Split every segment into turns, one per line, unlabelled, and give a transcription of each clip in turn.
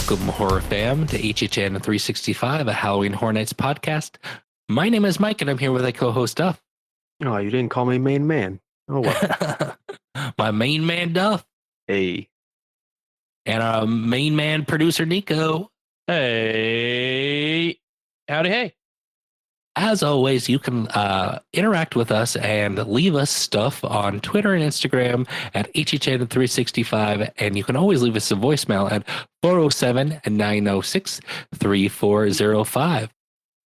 Welcome, horror fam, to HHN 365, a Halloween Horror Nights podcast. My name is Mike, and I'm here with a co-host, Duff.
Oh, you didn't call me main man. Oh, well.
My main man, Duff.
Hey.
And our main man producer, Nico.
Hey. Howdy, hey.
As always, you can interact with us and leave us stuff on Twitter and Instagram at HHN365. And you can always leave us a voicemail at 407-906-3405.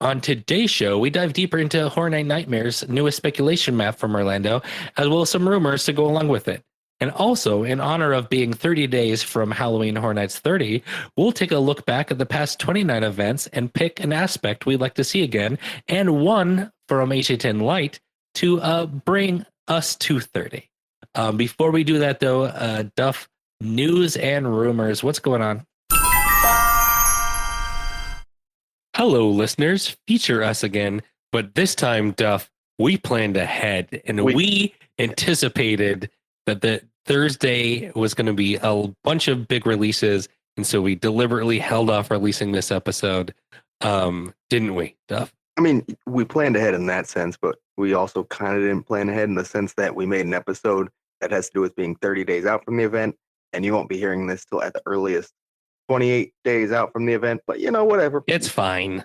On today's show, we dive deeper into Horror Night Nightmares' newest speculation map from Orlando, as well as some rumors to go along with it. And also, in honor of being 30 days from Halloween Horror Nights 30, we'll take a look back at the past 29 events and pick an aspect we'd like to see again, and one from HHN Light to bring us to 30. Before we do that, though, Duff, news and rumors. What's going on? Hello, listeners. Feature us again, but this time, Duff, we planned ahead, and we anticipated that the Thursday was going to be a bunch of big releases, and so we deliberately held off releasing this episode, didn't we, Duff?
I mean, we planned ahead in that sense, but we also kind of didn't plan ahead in the sense that we made an episode that has to do with being 30 days out from the event, and you won't be hearing this till at the earliest 28 days out from the event, but whatever.
It's fine.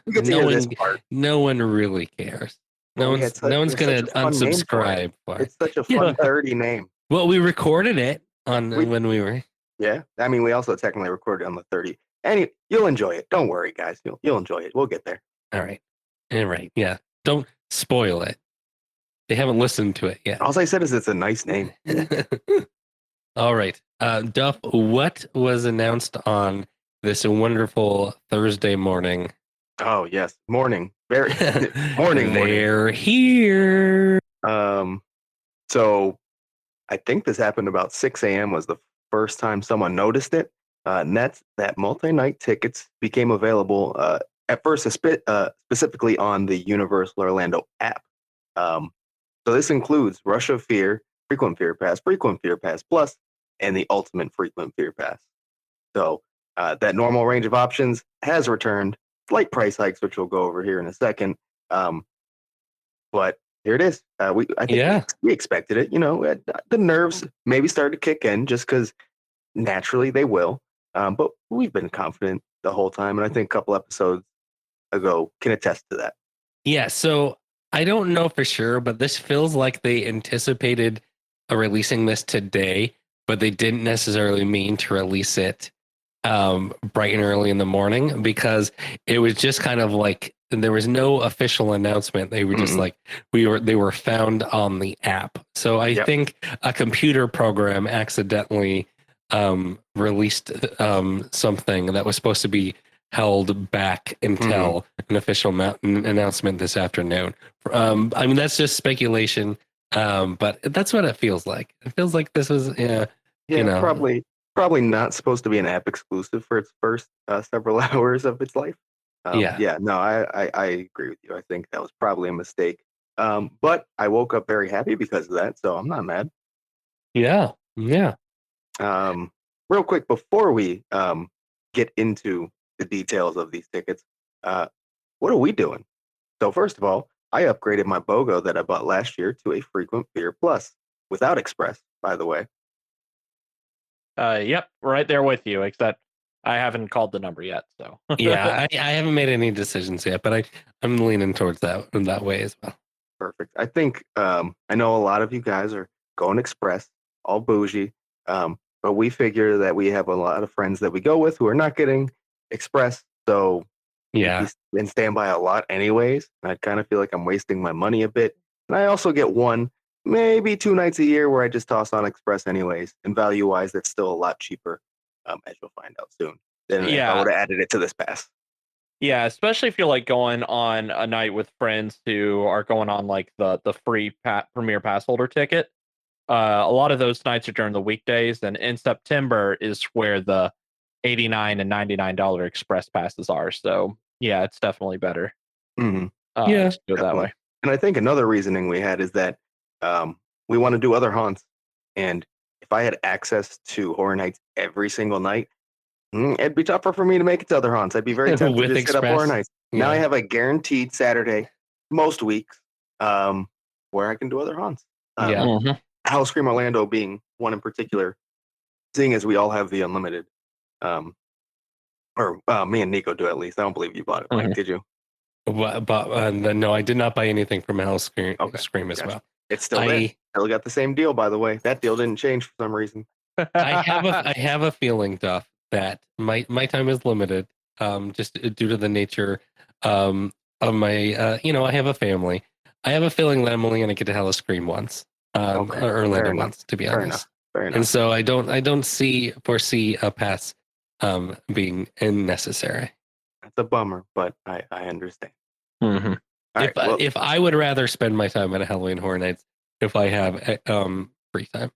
No
one really cares. No one's going to unsubscribe for it.
It's such a fun 30 name.
Well, we recorded it when we were.
Yeah, I mean, we also technically recorded on the 30. And you'll enjoy it. Don't worry, guys. You'll enjoy it. We'll get there.
All right. Yeah. Don't spoil it. They haven't listened to it yet.
All I said is it's a nice name.
All right. Duff, what was announced on this wonderful Thursday morning?
Oh, yes. Morning. Very morning.
They're here.
So I think this happened about 6 a.m. was the first time someone noticed it. And that's that multi-night tickets became available at first specifically on the Universal Orlando app. So this includes Rush of Fear, Frequent Fear Pass Plus, and the Ultimate Frequent Fear Pass. So that normal range of options has returned. Slight price hikes, which we'll go over here in a second. But here it is. I think we expected it. The nerves maybe started to kick in just because naturally they will. But we've been confident the whole time, and I think a couple episodes ago can attest to that.
Yeah. So I don't know for sure, but this feels like they anticipated releasing this today, but they didn't necessarily mean to release it bright and early in the morning, because it was just kind of like there was no official announcement. They were just like they were found on the app. So I think a computer program accidentally released something that was supposed to be held back until an official announcement this afternoon. I mean, that's just speculation, but that's what it feels like. It feels like this was
probably not supposed to be an app exclusive for its first several hours of its life. I agree with you. I think that was probably a mistake. But I woke up very happy because of that, so I'm not mad.
Yeah.
Real quick before we get into the details of these tickets, what are we doing? So first of all, I upgraded my BOGO that I bought last year to a Frequent Fear Plus without Express, by the way.
Yep, right there with you, except I haven't called the number yet. So
yeah, I haven't made any decisions yet, but I'm leaning towards that way as well.
Perfect. I think I know a lot of you guys are going Express, all bougie, but we figure that we have a lot of friends that we go with who are not getting Express, so
yeah,
and stand by a lot anyways. I kind of feel like I'm wasting my money a bit, and I also get maybe 2 nights a year where I just toss on Express anyways, and value-wise, that's still a lot cheaper, as you'll find out soon, than if I would have added it to this pass.
Yeah, especially if you're like going on a night with friends who are going on like the free Premier Pass holder ticket. A lot of those nights are during the weekdays, and in September is where the $89 and $99 Express passes are. So yeah, it's definitely better.
To
do it that way.
And I think another reasoning we had is that we want to do other haunts, and if I had access to Horror Nights every single night, It'd be tougher for me to make it to other haunts. I'd be very tempted
With
to just sit up
Express.
more nights. Now I
Yeah.
have a guaranteed Saturday most weeks, where I can do other haunts.
Yeah.
Mhm.
Hellscream Orlando being one in particular, seeing as we all have the unlimited, or me and Nico do at least. I don't believe you bought it, Mike.
Mhm.
Did you?
But no, I did not buy anything from
Okay,
Scream as
gotcha.
well.
It's still there.
I
Still got the same deal, by the way. That deal didn't change for some reason.
I have a feeling, Duff, that my time is limited. Just due to the nature of my I have a family. I have a feeling that I'm only going to get to Hellscream once,
Okay,
or Orlando
fair enough.
once, to be
Fair
honest.
enough. Fair
And
enough.
so I don't foresee a pass being necessary.
That's a bummer, but I understand.
Mhm.
All right. Well,
If I would rather spend my time at a Halloween Horror Nights if I have free time.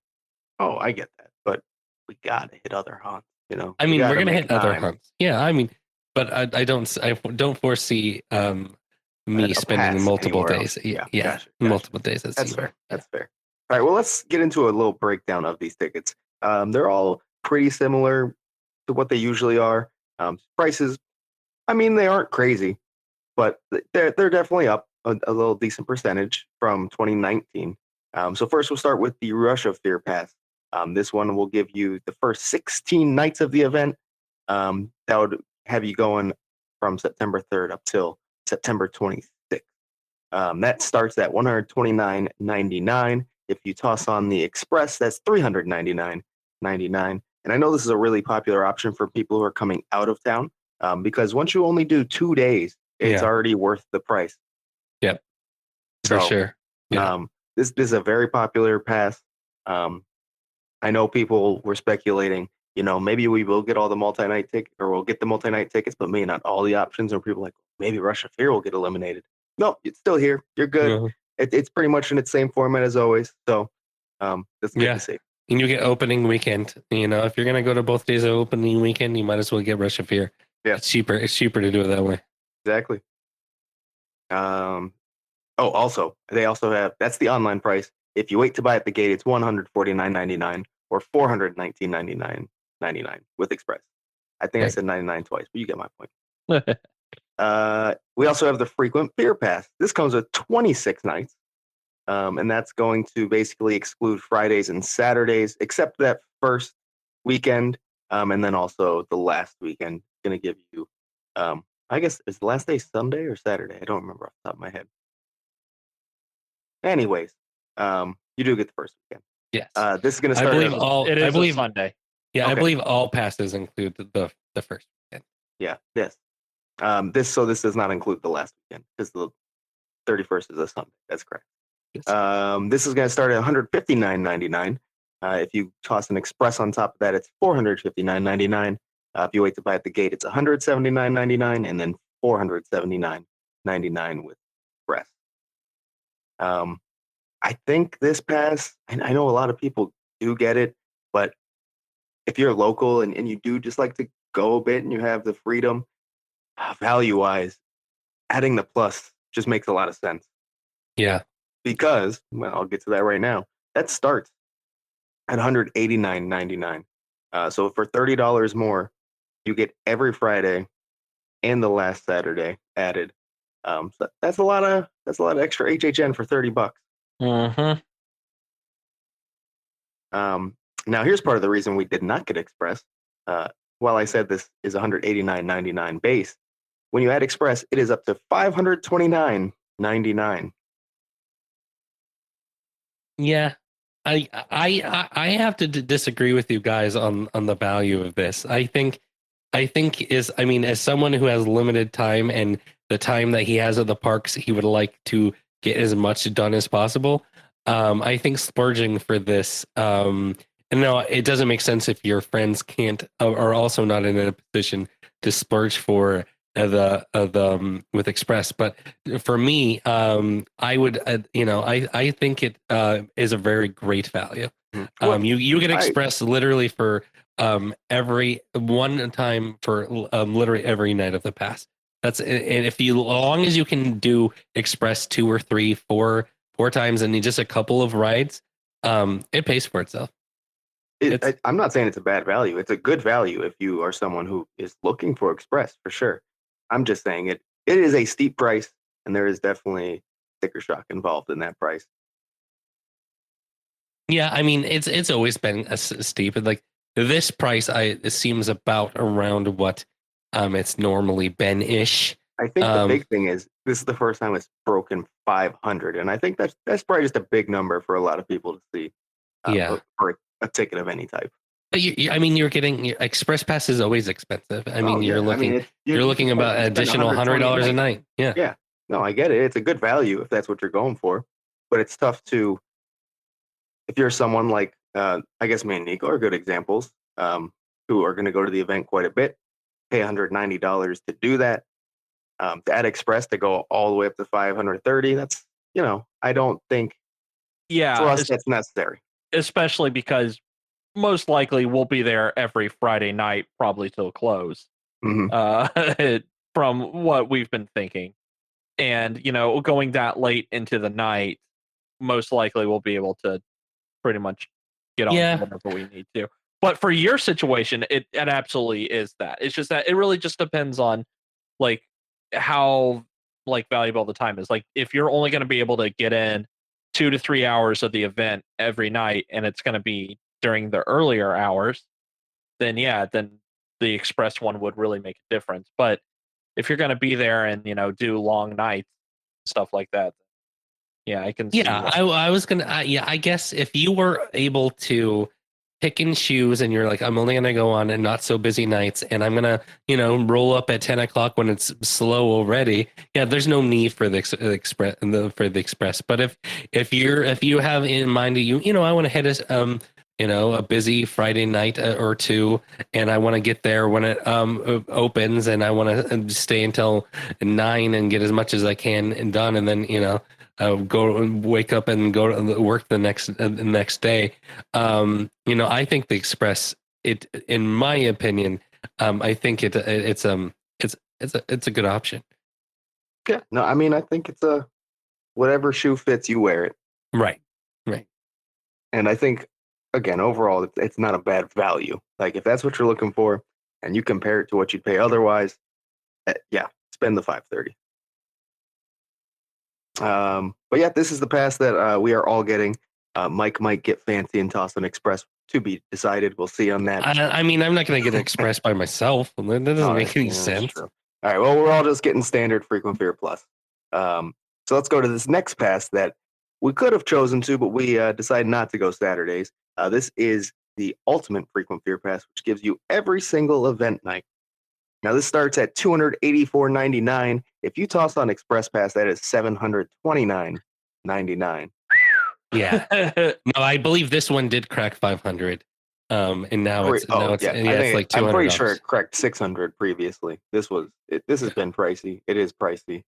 oh, I get that, but we gotta hit other haunts.
I
We
mean, we're
gotta
gonna
make
hit other
time.
hunts. Yeah, I mean, but I don't foresee me
A
spending
pass
multiple
anywhere else.
days.
Yeah,
Yeah,
gotcha.
multiple days at
That's
SeaWorld.
fair. That's fair. All right. Well, let's get into a little breakdown of these tickets. They're all pretty similar to what they usually are. Prices, I mean, they aren't crazy, but they're definitely up a little decent percentage from 2019. So first, we'll start with the Rush of Fear Pass. This one will give you the first 16 nights of the event. That would have you going from September 3rd up till September 26th. That starts at $129.99. If you toss on the Express, that's $399.99. And I know this is a really popular option for people who are coming out of town, because once you only do 2 days, it's
Yeah.
already worth the price.
Yep, for
So,
sure. Yeah,
this is a very popular pass. I know people were speculating, maybe we will get all the multi-night tickets, or we'll get the multi-night tickets, but maybe not all the options. Or people like, maybe Rush of Fear will get eliminated. No, it's still here. You're good.
Mhm.
It's pretty much in its same format as always. So, that's good
Yeah.
to see.
And you get opening weekend. If you're gonna go to both days of opening weekend, you might as well get Rush of Fear.
Yeah.
It's cheaper. It's cheaper to do it that way.
Exactly. Also, they also have, that's the online price. If you wait to buy at the gate, it's $149.99 or $419.99 with Express. I think I
Right.
said 99 twice, but you get my point. We also have the frequent fear pass. This comes with 26 nights, and that's going to basically exclude Fridays and Saturdays, except that first weekend, and then also the last weekend. Going to give you, I guess, is the last day Sunday or Saturday? I don't remember off the top of my head. Anyways, you do get the first weekend.
Yes.
This is going to
I
start.
believe all.
It
I
is
believe
a Sunday.
Yeah, I
Okay.
believe all passes include the first weekend.
Yeah, this. This does not include the last weekend because the 31st is a Sunday. That's correct.
Yes.
This is going to start at $159.99. If you toss an Express on top of that, it's $459.99. If you wait to buy at the gate, it's $179.99 and then $479.99 with Express. I think this pass, and I know a lot of people do get it, but if you're local and you do just like to go a bit and you have the freedom, value wise, adding the plus just makes a lot of sense.
Yeah.
Because, well, I'll get to that right now. That starts at $189.99. So for $30 more, you get every Friday and the last Saturday added. So that's a lot of extra HHN for $30.
Mm-hmm.
Now here's part of the reason we did not get Express. While I said this is $189.99 base, when you add Express, it is up to $529.99.
Yeah. I have to disagree with you guys on the value of this. I think as someone who has limited time and the time that he has at the parks, he would like to get as much done as possible. I think splurging for this, and no, it doesn't make sense if your friends can't are also not in a position to splurge for the with Express. But for me, I would, I think it is a very great value.
Well,
You get Express literally for every one time for literally every night of the pass. That's, and if you, as long as you can do Express 2 or 3, 4 times and just a couple of rides, it pays for itself.
I'm not saying it's a bad value. It's a good value if you are someone who is looking for Express for sure. I'm just saying it is a steep price, and there is definitely sticker shock involved in that price.
Yeah, I mean it's always been steep. Like this price, it seems about around what it's normally been ish.
I think the big thing is this is the first time it's broken 500, and I think that's probably just a big number for a lot of people to see.
Yeah.
For a ticket of any type.
But I mean, you're getting Express Pass is always expensive. I mean, you're looking about additional $100 a night. Yeah.
Yeah. No, I get it. It's a good value if that's what you're going for, but it's tough to if you're someone like I guess me and Nico are good examples who are going to go to the event quite a bit, pay $190 to do that. To add Express to go all the way up to 530. That's I don't think for us that's necessary.
Especially because most likely we'll be there every Friday night, probably till close.
Mm-hmm.
From what we've been thinking, and going that late into the night, most likely we'll be able to pretty much get on whatever we need to. But for your situation, it absolutely is that. It's just that it really just depends on like how valuable the time is. Like if you're only going to be able to get in 2 to 3 hours of the event every night, and it's going to be during the earlier hours, then the Express one would really make a difference. But if you're going to be there and do long nights, stuff like that, I can.
Yeah, I was gonna. I guess if you were able to pick and choose, and you're like, I'm only gonna go on and not so busy nights, and I'm gonna roll up at 10 o'clock when it's slow already. Yeah, there's no need for the Express. But if you have in mind I want to hit a busy Friday night or two, and I want to get there when it opens, and I want to stay until 9 and get as much as I can done, and then go and wake up and go to work the next day. I think the Express, in my opinion, I think it's a good option.
Yeah, no, I mean I think it's a whatever shoe fits, you wear it.
Right.
And I think again overall it's not a bad value. Like if that's what you're looking for, and you compare it to what you'd pay otherwise, spend the 530. But yeah, this is the pass that we are all getting. Mike might get fancy and toss an Express to be decided. We'll see on that.
I mean, I'm not going to get an Express by myself. That doesn't make any sense.
All right. Well, we're all just getting standard Frequent Fear Plus. So let's go to this next pass that we could have chosen to, but we decided not to go Saturdays. This is the Ultimate Frequent Fear Pass, which gives you every single event night. Now, this starts at $284.99. If you toss on Express Pass, that is $729.99.
Yeah. No, I believe this one did crack 500. And now it's like $200.
I'm pretty sure it cracked 600 previously. This has been pricey. It is pricey.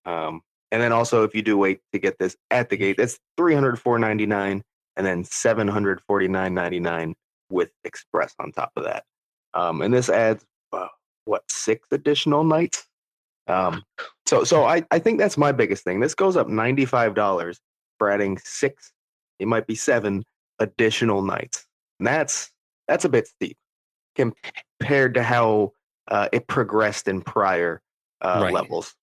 And then also, if you do wait to get this at the gate, that's $304.99 and then $749.99 with Express on top of that. And this adds 6 additional nights. So I think that's my biggest thing. This goes up $95 for adding 6, it might be 7 additional nights. And that's a bit steep compared to how it progressed in prior levels.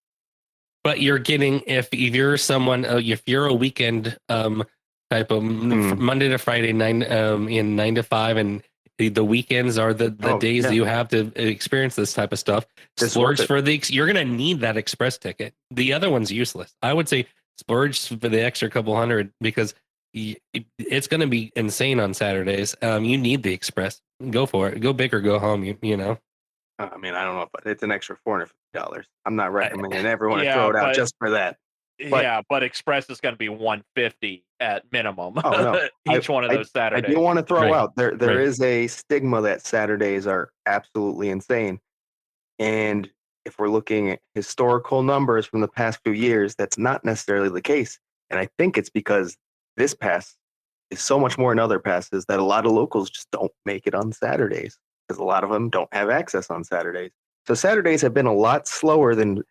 But you're getting if you're someone if you're a weekend type of Monday to Friday 9 to 5, and the weekends are the days you have to experience this type of stuff. Splurge for you're going to need that Express ticket. The other one's useless. I would say splurge for the extra couple hundred because it's going to be insane on Saturdays. You need the Express. Go for it. Go big or go home. You know.
I mean, I don't know, but it's an extra $450. I'm not recommending everyone to throw it out just for that.
But Express is going to be $150 at minimum.
Oh, no.
Each one of those Saturdays.
I do want to throw out there is a stigma that Saturdays are absolutely insane, and if we're looking at historical numbers from the past few years, that's not necessarily the case. And I think it's because this pass is so much more than other passes that a lot of locals just don't make it on Saturdays because a lot of them don't have access on Saturdays. So Saturdays have been a lot slower than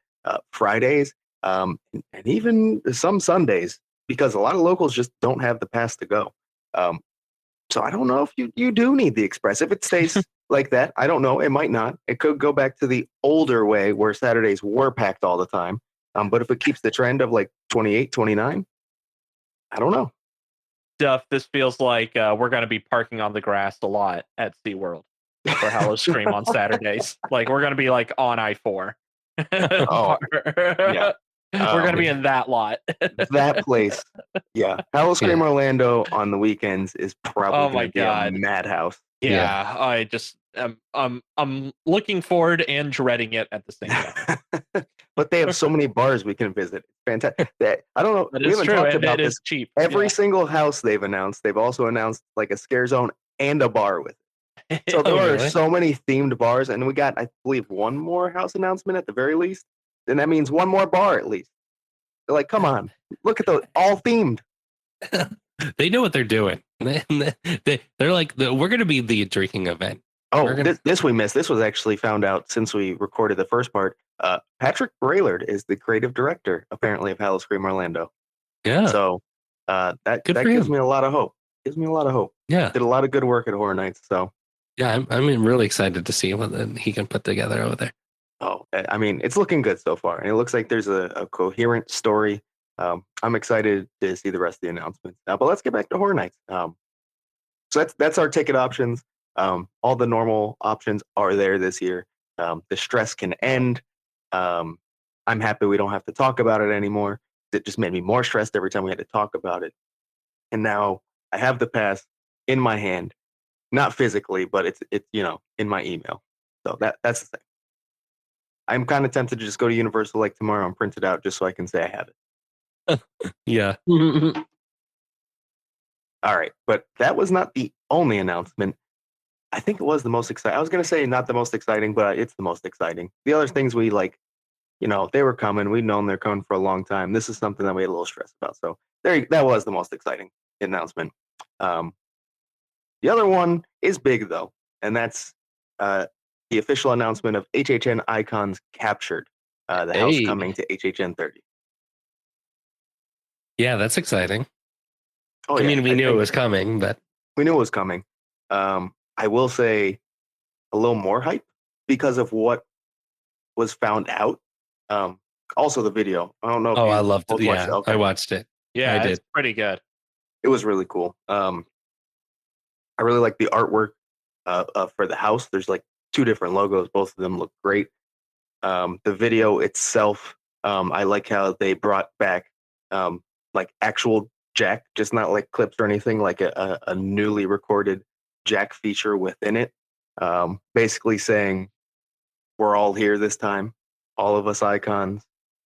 Fridays and even some Sundays because a lot of locals just don't have the pass to go. So I don't know if you do need the express. If it stays like that, I don't know. It might not. It could go back to the older way where Saturdays were packed all the time. But if it keeps the trend of like 28, 29, I don't know.
Duff, this feels like we're going to be parking on the grass a lot at SeaWorld for Halloween on Saturdays. Like we're going to be like on I-4.
Oh, yeah.
We're going to be in that lot.
That place. Yeah. Halloween
Yeah.
Orlando on the weekends is probably
Oh
going
my
to be a
God.
madhouse.
Yeah, I just I'm looking forward and dreading it at the same time.
But they have so many bars we can visit. Fantastic. I don't know.
That
We
is
haven't
true,
talked
and
about
it
this.
is cheap.
Every
Yeah.
single house they've announced, they've also announced like a scare zone and a bar with it. So there
Oh,
are
really?
so many themed bars, and we got, I believe, one more house announcement at the very least. Then that means one more bar at least. They're like, come on, look at those, all themed.
They know what they're doing. They're like, we're going to be the drinking event.
Oh, this we missed. This was actually found out since we recorded the first part. Patrick Braillard is the creative director, apparently, of Halloween Orlando.
Yeah.
So that
Good for
gives
him.
me a lot of hope. Gives me a lot of hope.
Yeah.
Did a lot of good work at Horror Nights. So
Yeah, I'm really excited to see what he can put together over there.
oh, I mean, it's looking good so far, and it looks like there's a coherent story. I'm excited to see the rest of the announcements. But let's get back to Horror Nights. So that's our ticket options. All the normal options are there this year. The stress can end. I'm happy we don't have to talk about it anymore. It just made me more stressed every time we had to talk about it. And now I have the pass in my hand, not physically, but it's in my email. So that's the thing. I'm kind of tempted to just go to Universal like tomorrow and print it out just so I can say I have it.
Yeah.
All right, but that was not the only announcement. I think it was the most exciting. I was going to say not the most exciting, but it's the most exciting. The other things we like, they were coming. We'd known they're coming for a long time. This is something that we had a little stressed about. So that was the most exciting announcement. The other one is big though, and that's the official announcement of HHN Icons captured. The house
Hey.
coming to HHN 30.
Yeah, that's exciting.
Oh,
I
yeah,
mean, we knew it was coming, but
we knew it was coming. I will say a little more hype because of what was found out. Also, the video. I don't know if
I
you
loved it.
both watched
Yeah,
it. Okay.
I watched it.
Yeah,
I
it's
did.
pretty good.
It was really cool. I really like the artwork for the house. There's like two different logos. Both of them look great. The video itself, I like how they brought back like actual Jack, just not like clips or anything, like a newly recorded Jack feature within it. Basically saying, we're all here this time, all of us icons.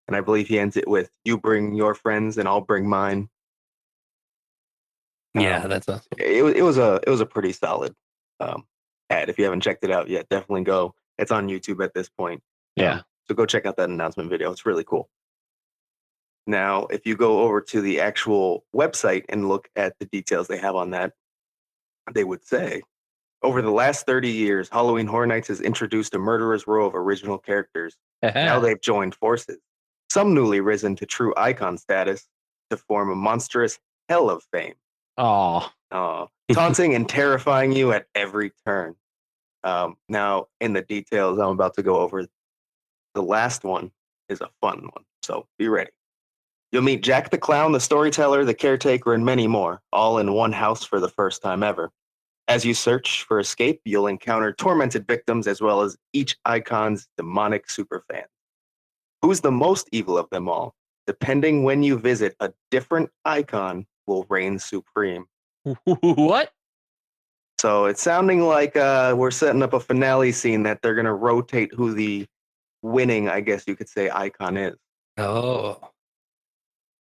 And I believe he ends it with, you bring your friends and I'll bring mine.
Yeah, that's awesome.
It was a pretty solid ad. If you haven't checked it out yet, definitely go. It's on YouTube at this point.
Yeah.
So go check out that announcement video. It's really cool. Now, if you go over to the actual website and look at the details they have on that, they would say, over the last 30 years, Halloween Horror Nights has introduced a murderer's row of original characters. Now they've joined forces, some newly risen to true icon status, to form a monstrous hell of fame.
Oh,
Taunting and terrifying you at every turn. Now, in the details I'm about to go over, the last one is a fun one, so be ready. You'll meet Jack the Clown, the storyteller, the caretaker, and many more, all in one house for the first time ever. As you search for escape, you'll encounter tormented victims as well as each icon's demonic superfan. Who's the most evil of them all? Depending when you visit, a different icon will reign supreme.
what?
So it's sounding like we're setting up a finale scene that they're going to rotate who the winning, I guess you could say, icon is.
Oh,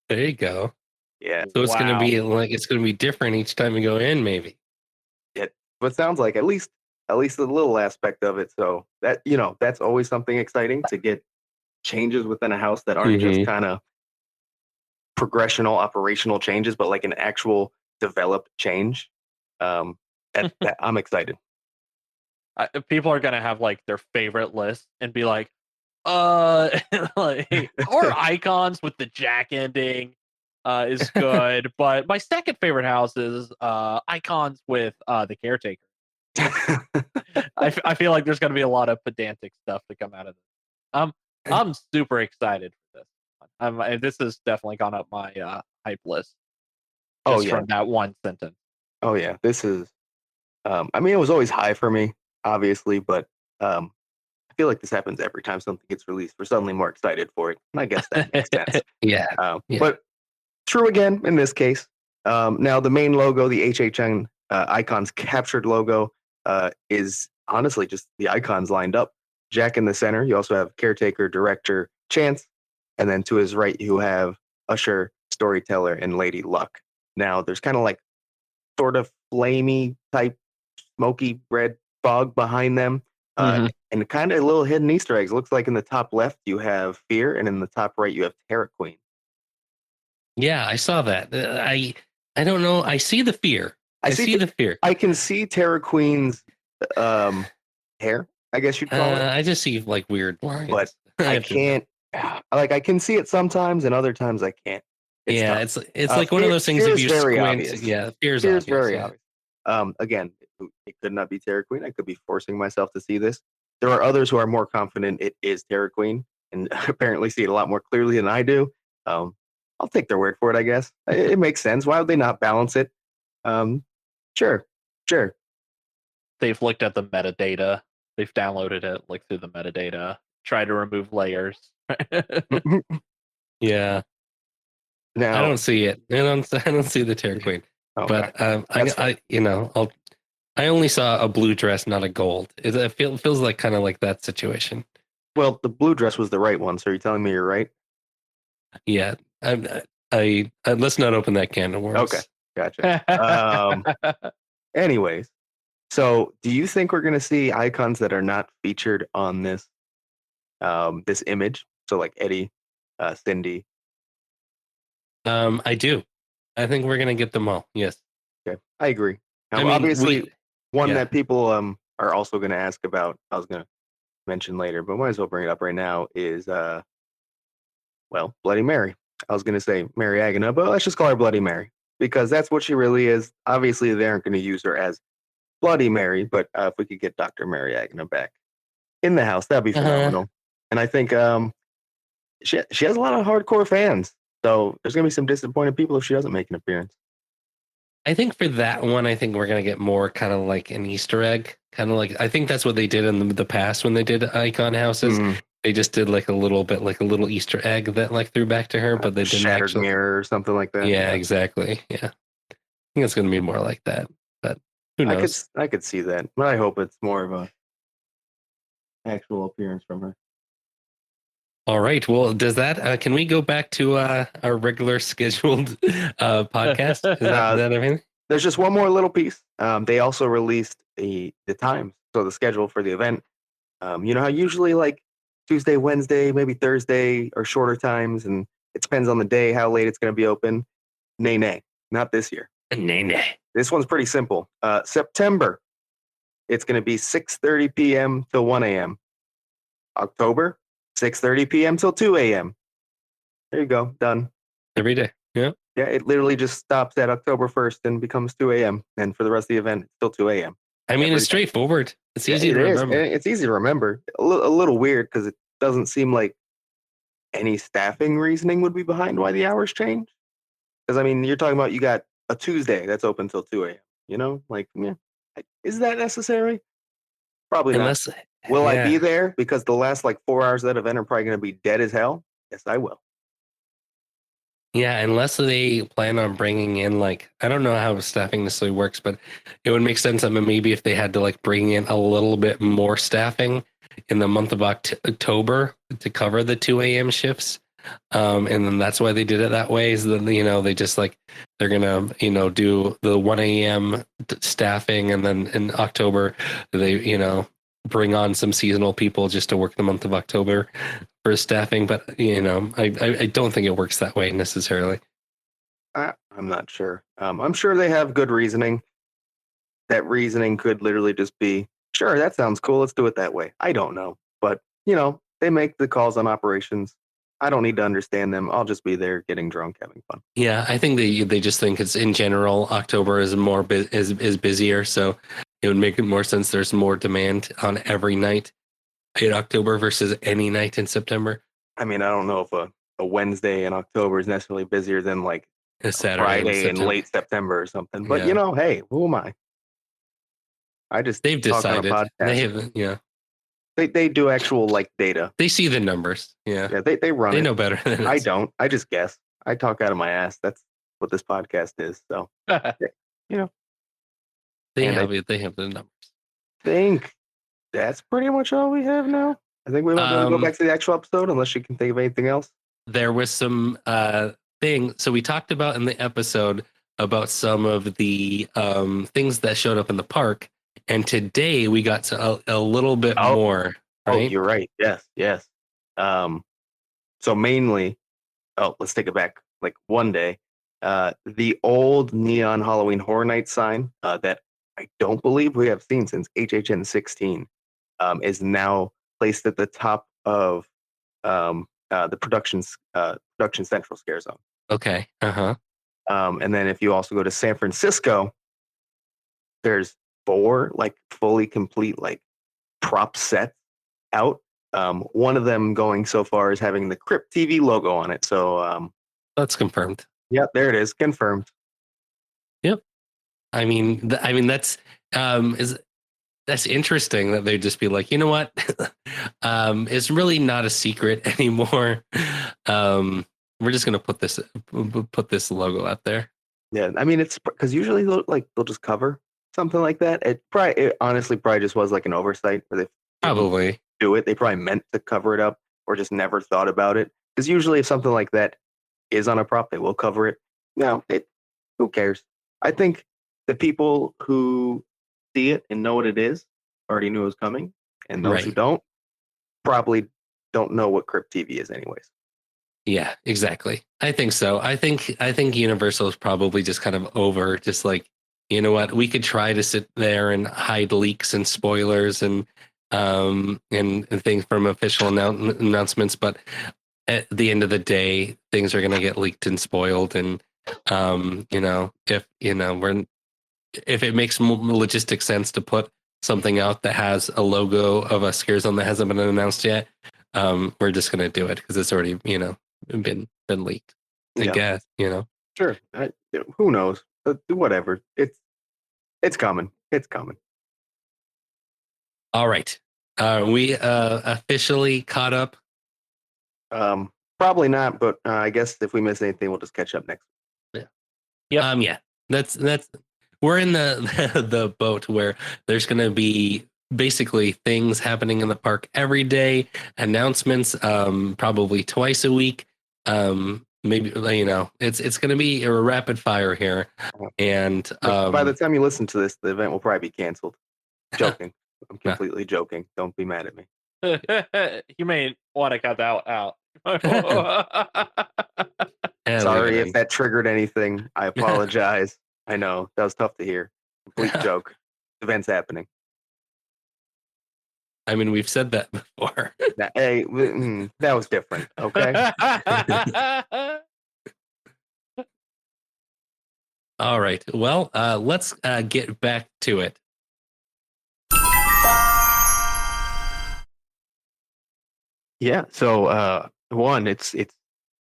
there you go.
Yeah.
So it's gonna be like it's gonna be different each time you go in, maybe.
But sounds like at least a little aspect of it. So that that's always something exciting to get changes within a house that aren't just kind of progressional operational changes, but like an actual developed change. That I'm excited.
People are gonna have like their favorite list and be like, like, or icons with the Jack ending, is good, but my second favorite house is Icons with the Caretaker. I feel like there's going to be a lot of pedantic stuff to come out of this. I'm super excited for this one. This has definitely gone up my hype list
Oh
just
yeah.
from that one sentence.
Oh yeah. This is. I mean, it was always high for me, obviously, but I feel like this happens every time something gets released. We're suddenly more excited for it, and I guess that makes sense.
Yeah. Yeah.
But true again in this case. Now the main logo, the HHN Icons captured logo, is honestly just the icons lined up. Jack in the center. You also have caretaker, director, Chance, and then to his right you have Usher, storyteller, and Lady Luck. Now there's kind of like sort of flamey type smoky red fog behind them. And kind of little hidden Easter eggs. Looks like in the top left you have Fear, and in the top right you have Terror Queen.
Yeah, I saw that. I don't know. I see the fear. I see the fear.
I can see Terror Queen's hair, I guess you'd call it.
I just see like weird lines.
But I can't. Like I can see it sometimes, and other times I can't.
It's like one of those things. If you squint,
obvious.
Yeah, fear's
obvious,
very
obvious. Again, it could not be Terror Queen. I could be forcing myself to see this. There are others who are more confident it is Terror Queen, and apparently see it a lot more clearly than I do. I'll take their word for it, I guess. It makes sense. Why would they not balance it? Sure.
They've looked at the metadata. They've downloaded it, looked through the metadata, tried to remove layers.
Yeah.
Now
I don't see it. I don't see the Terror Queen.
Okay.
But I only saw a blue dress, not a gold. It feels like kind of like that situation.
Well, the blue dress was the right one, so you're telling me you're right?
Yeah. Let's not open that can of worms.
Okay, gotcha. Anyways, so do you think we're going to see icons that are not featured on this this image? So like Eddie, Cindy.
I do. I think we're gonna get them all. Yes.
Okay, I agree. Now,
I mean,
obviously, one that people are also going to ask about. I was going to mention later, but might as well bring it up right now. Is Bloody Mary. I was going to say Mary Agana, but let's just call her Bloody Mary because that's what she really is. Obviously, they aren't going to use her as Bloody Mary, but if we could get Dr. Mary Agana back in the house, that'd be phenomenal. And I think she has a lot of hardcore fans, so there's going to be some disappointed people if she doesn't make an appearance.
I think for that one, I think we're gonna get more kind of like an Easter egg, kind of like I think that's what they did in the past when they did icon houses. They just did like a little bit, like a little Easter egg that like threw back to her, but they didn't
Shattered
actually
mirror or something like that.
Yeah, exactly. Yeah, I think it's gonna be more like that, but who knows?
I could see that, but I hope it's more of a actual appearance from her.
All right. Well, does that? Can we go back to our regular scheduled podcast? Is that everything?
There's just one more little piece. They also released the times, so the schedule for the event. You know how usually like Tuesday, Wednesday, maybe Thursday or shorter times, and it depends on the day how late it's going to be open. Nay, not this year.
Nay.
This one's pretty simple. September, it's going to be 6:30 p.m. till 1 a.m. October, 6:30 p.m. till 2 a.m. There you go, done.
Every day. Yeah.
Yeah, it literally just stops at October 1st and becomes 2 a.m. And for the rest of the event, it's still 2 a.m.
I mean, it's straightforward. It's easy to remember.
It's easy to remember. A little weird because it doesn't seem like any staffing reasoning would be behind why the hours change. Because, I mean, you're talking about you got a Tuesday that's open till 2 a.m. You know, like, yeah, is that necessary? Probably not. Will I be there? Because the last like 4 hours of that event are probably going to be dead as hell. Yes, I will.
Yeah, unless they plan on bringing in like, I don't know how staffing necessarily works, but it would make sense that maybe if they had to like bring in a little bit more staffing in the month of October to cover the 2 a.m. shifts. And then that's why they did it that way, is that, you know, they just like, they're going to, you know, do the 1 a.m. staffing. And then in October, they, you know, bring on some seasonal people just to work the month of October for staffing. But, you know, I don't think it works that way necessarily.
I'm not sure. I'm sure they have good reasoning. That reasoning could literally just be, sure, that sounds cool. Let's do it that way. I don't know. But, you know, they make the calls on operations. I don't need to understand them. I'll just be there getting drunk, having fun.
Yeah, I think they just think it's in general October is more is busier, so it would make it more sense. There's more demand on every night in October versus any night in September.
I mean, I don't know if a Wednesday in October is necessarily busier than like
A
a
Saturday
Friday in
September.
late September or something. But
Yeah.
hey, who am I? I just
They've
talk on a
decided. They
podcast.
have, yeah.
They do actual like data.
They see the numbers. Yeah.
Yeah, they run
They
it.
know better than
I
us.
don't. I just guess. I talk out of my ass. That's what this podcast is. So,
They
and I
have the numbers.
think that's pretty much all we have now. I think we might be able to go
Um,
back to the actual episode unless you can think of anything else.
There was some thing. So we talked about in the episode about some of the things that showed up in the park, and today we got to a little bit more.
Oh,
Right?
you're right. Yes. So mainly, let's take it back. Like one day, the old neon Halloween Horror Night sign that I don't believe we have seen since HHN 16 is now placed at the top of the production central scare zone.
Okay.
And then if you also go to San Francisco, there's 4 like fully complete like prop sets out. One of them going so far as having the Crypt TV logo on it. So
That's confirmed.
yeah, there it is, confirmed.
Yep. I mean, that's that's interesting that they'd just be like, you know what, it's really not a secret anymore. We're just gonna put this logo out there.
Yeah, I mean it's because usually they'll just cover something like that. It honestly probably just was like an oversight where they didn't
Probably.
do it. They probably meant to cover it up or just never thought about it. Because usually if something like that is on a prop, they will cover it. No, who cares? I think the people who see it and know what it is already knew it was coming, and those who
Right.
don't probably don't know what Crypt TV is, anyways.
Yeah, exactly. I think so. I think Universal is probably just kind of over, just like, you know what, we could try to sit there and hide leaks and spoilers and things from official announcements, but at the end of the day, things are going to get leaked and spoiled. And if it makes more logistic sense to put something out that has a logo of a scare zone that hasn't been announced yet, we're just going to do it because it's already been leaked. I guess
Sure. Who knows? Whatever. It's coming. It's coming.
All right. We officially caught up.
Probably not, but I guess if we miss anything, we'll just catch up next.
Yep.
Yeah. That's we're in the the boat where there's going to be basically things happening in the park every day, announcements probably twice a week. Maybe it's going to be a rapid fire here, and
by the time you listen to this, the event will probably be canceled. Joking. I'm completely joking. Don't be mad at me.
You may want to cut that out.
Sorry if that triggered anything. I apologize. I know that was tough to hear. Complete joke. The event's happening.
I mean, we've said that before.
Hey, that was different. Okay.
All right. Well, let's get back to it.
Yeah. So, one, it's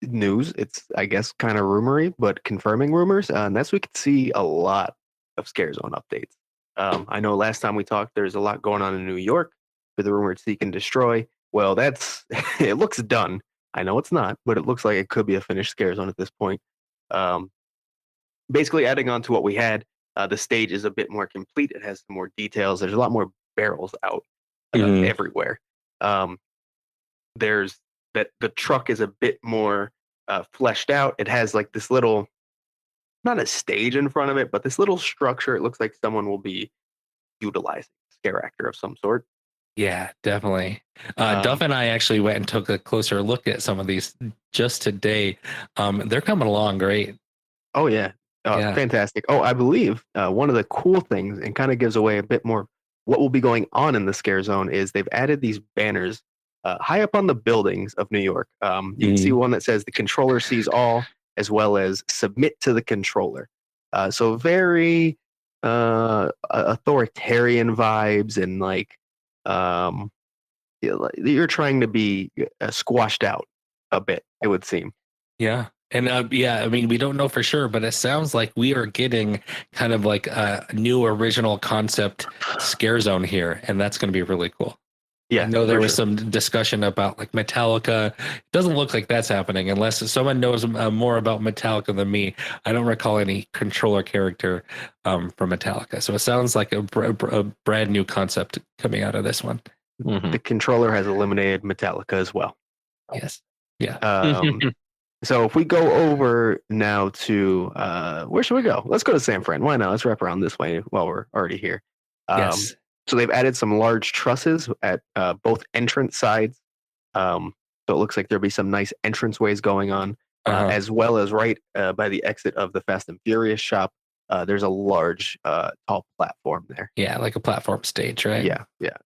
news. It's, I guess, kind of rumory, but confirming rumors. And that's we could see a lot of scare zone updates. I know last time we talked, there's a lot going on in New York for the rumored seek and destroy. Well, that's it looks done. I know it's not, but it looks like it could be a finished scare zone at this point. Basically, adding on to what we had, the stage is a bit more complete. It has some more details. There's a lot more barrels out everywhere. There's that the truck is a bit more fleshed out. It has like this little, not a stage in front of it, but this little structure. It looks like someone will be utilizing a scare actor of some sort.
Yeah, definitely. Duff and I actually went and took a closer look at some of these just today. They're coming along great.
Oh, yeah. Fantastic. Oh, I believe one of the cool things, and kind of gives away a bit more what will be going on in the scare zone, is they've added these banners high up on the buildings of New York. You can see one that says the controller sees all, as well as submit to the controller. So very authoritarian vibes, and like you're trying to be squashed out a bit, it would seem.
Yeah. And yeah, I mean, we don't know for sure, but it sounds like we are getting kind of like a new original concept scare zone here, and that's going to be really cool.
Yeah,
I know there
for
was
sure.
some discussion about like Metallica. It doesn't look like that's happening unless someone knows more about Metallica than me. I don't recall any controller character from Metallica. So it sounds like a brand new concept coming out of this one.
The controller has eliminated Metallica as well.
Yes. Yeah.
So if we go over now to where should we go? Let's go to San Fran. Why not? Let's wrap around this way while we're already here.
Yes.
So they've added some large trusses at both entrance sides. So it looks like there'll be some nice entranceways going on, as well as right by the exit of the Fast and Furious shop. There's a large, tall platform there.
Yeah, like a platform stage, right?
Yeah. Yeah,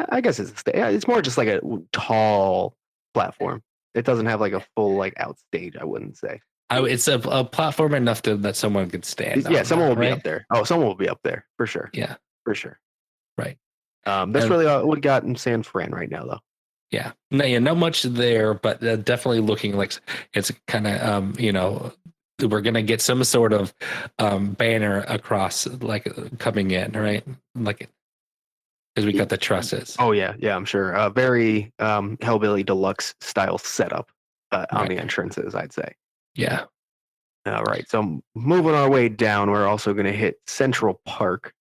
I guess it's a stage. It's more just like a tall platform. It doesn't have like a full like out stage, I wouldn't say.
It's a platform enough that someone could stand.
Yeah,
on
someone
that,
will be
right?
up there. Oh, someone will be up there for sure.
Yeah,
for sure.
right.
That's really all we got in San Fran right now, though.
Yeah, not much there, but definitely looking like it's kind of we're gonna get some sort of banner across like coming in, right? Like because we got the trusses.
Oh yeah, I'm sure. Very Hellbilly Deluxe style setup on the entrances, I'd say.
Yeah.
All right. So moving our way down, we're also going to hit Central Park,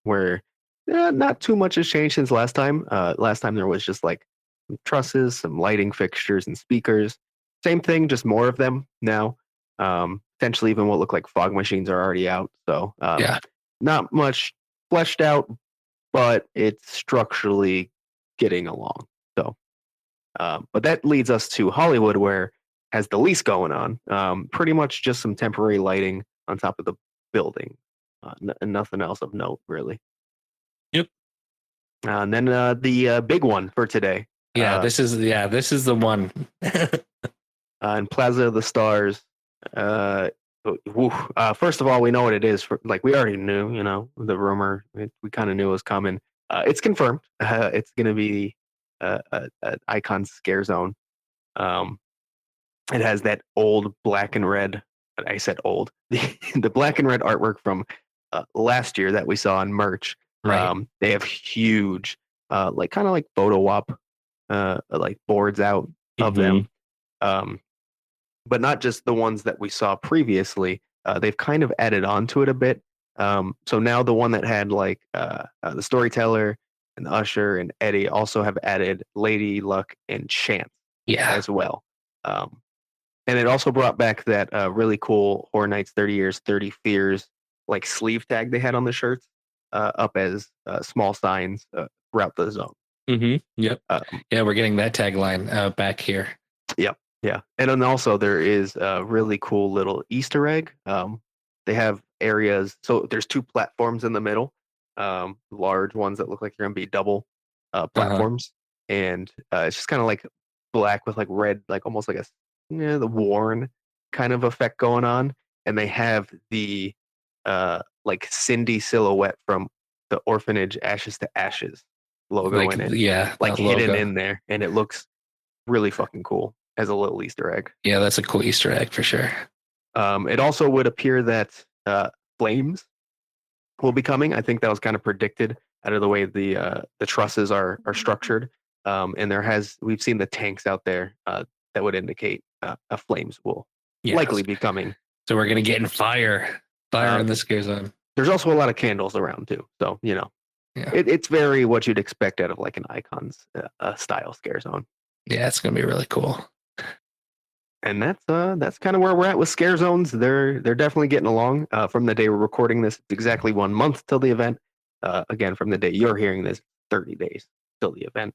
where not too much has changed since last time. Last time there was just like some trusses, some lighting fixtures, and speakers. Same thing, just more of them now. Potentially even what look like fog machines are already out. So not much fleshed out, but it's structurally getting along. So, but that leads us to Hollywood, where has the lease going on. Pretty much just some temporary lighting on top of the building, and nothing else of note, really.
Yep.
And then the big one for today.
Yeah, this is the one.
In Plaza of the Stars. First of all, we know what it is. Like we already knew, the rumor. We kind of knew it was coming. It's confirmed. It's going to be an Icons scare zone. It has that old black and red. I said old. The black and red artwork from last year that we saw on merch.
Right.
They have huge, like kind of like photo op, like boards out of them. But not just the ones that we saw previously. They've kind of added on to it a bit. So now the one that had like the storyteller and the usher and Eddie also have added Lady Luck and Chance as well. And it also brought back that really cool Horror Nights 30 Years, 30 Fears like sleeve tag they had on the shirts up as small signs throughout the zone.
Yep. Yeah, we're getting that tagline back here.
Yep. Yeah. And then also there is a really cool little Easter egg. They have areas. So there's two platforms in the middle, large ones that look like they're going to be double platforms. And it's just kind of like black with like red, like almost like the worn kind of effect going on. And they have the like Cindy silhouette from the orphanage Ashes to Ashes logo in it.
Yeah.
Like hidden in there. And it looks really fucking cool as a little Easter egg.
Yeah, that's a cool Easter egg for sure.
It also would appear that flames will be coming. I think that was kind of predicted out of the way the trusses are structured. And we've seen the tanks out there that would indicate flames will likely be coming.
So we're gonna get in fire in the scare zone.
There's also a lot of candles around too. So it's very what you'd expect out of like an Icons style scare zone.
Yeah, it's gonna be really cool.
And that's kind of where we're at with scare zones. They're definitely getting along. From the day we're recording this, it's exactly 1 month till the event. Again, from the day you're hearing this, 30 days till the event.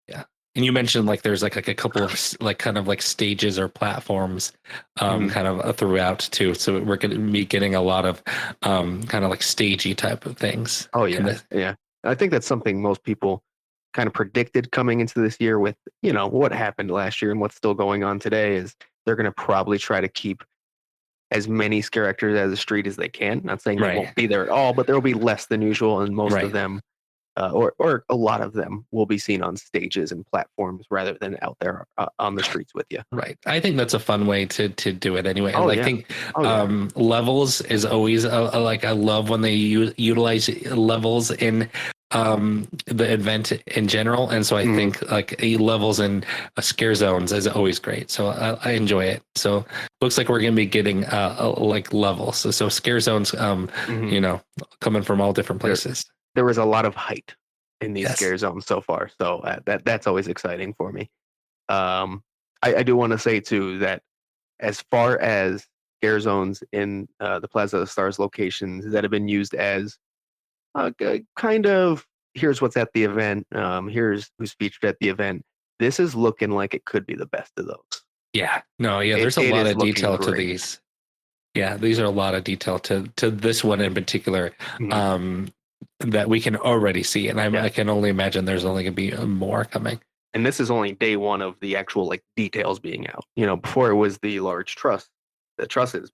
Yeah, and you mentioned like there's like a couple of like kind of like stages or platforms, kind of throughout too. So we're going to be getting a lot of kind of like stagey type of things.
Oh yeah, yeah. I think that's something most people kind of predicted coming into this year with, what happened last year and what's still going on today is they're going to probably try to keep as many scare actors as the street as they can. Not saying they won't be there at all, but there will be less than usual, and most of them, or a lot of them, will be seen on stages and platforms rather than out there on the streets with you.
Right. I think that's a fun way to do it anyway.
Oh,
I
yeah.
think levels is always like I love when they utilize levels in the event in general, and so I think like levels in scare zones is always great. So I enjoy it. So looks like we're gonna be getting like levels. So scare zones, coming from all different places.
There was a lot of height in these scare zones so far, so that's always exciting for me. I do want to say too that as far as scare zones in the Plaza of the Stars locations that have been used as kind of, here's what's at the event, here's who's featured at the event. This is looking like it could be the best of those.
Yeah, no, yeah, there's a lot of detail to these. Yeah, these are a lot of detail to this one in particular, that we can already see, and I can only imagine there's only going to be more coming.
And this is only day one of the actual like details being out. Before it was the large trusses,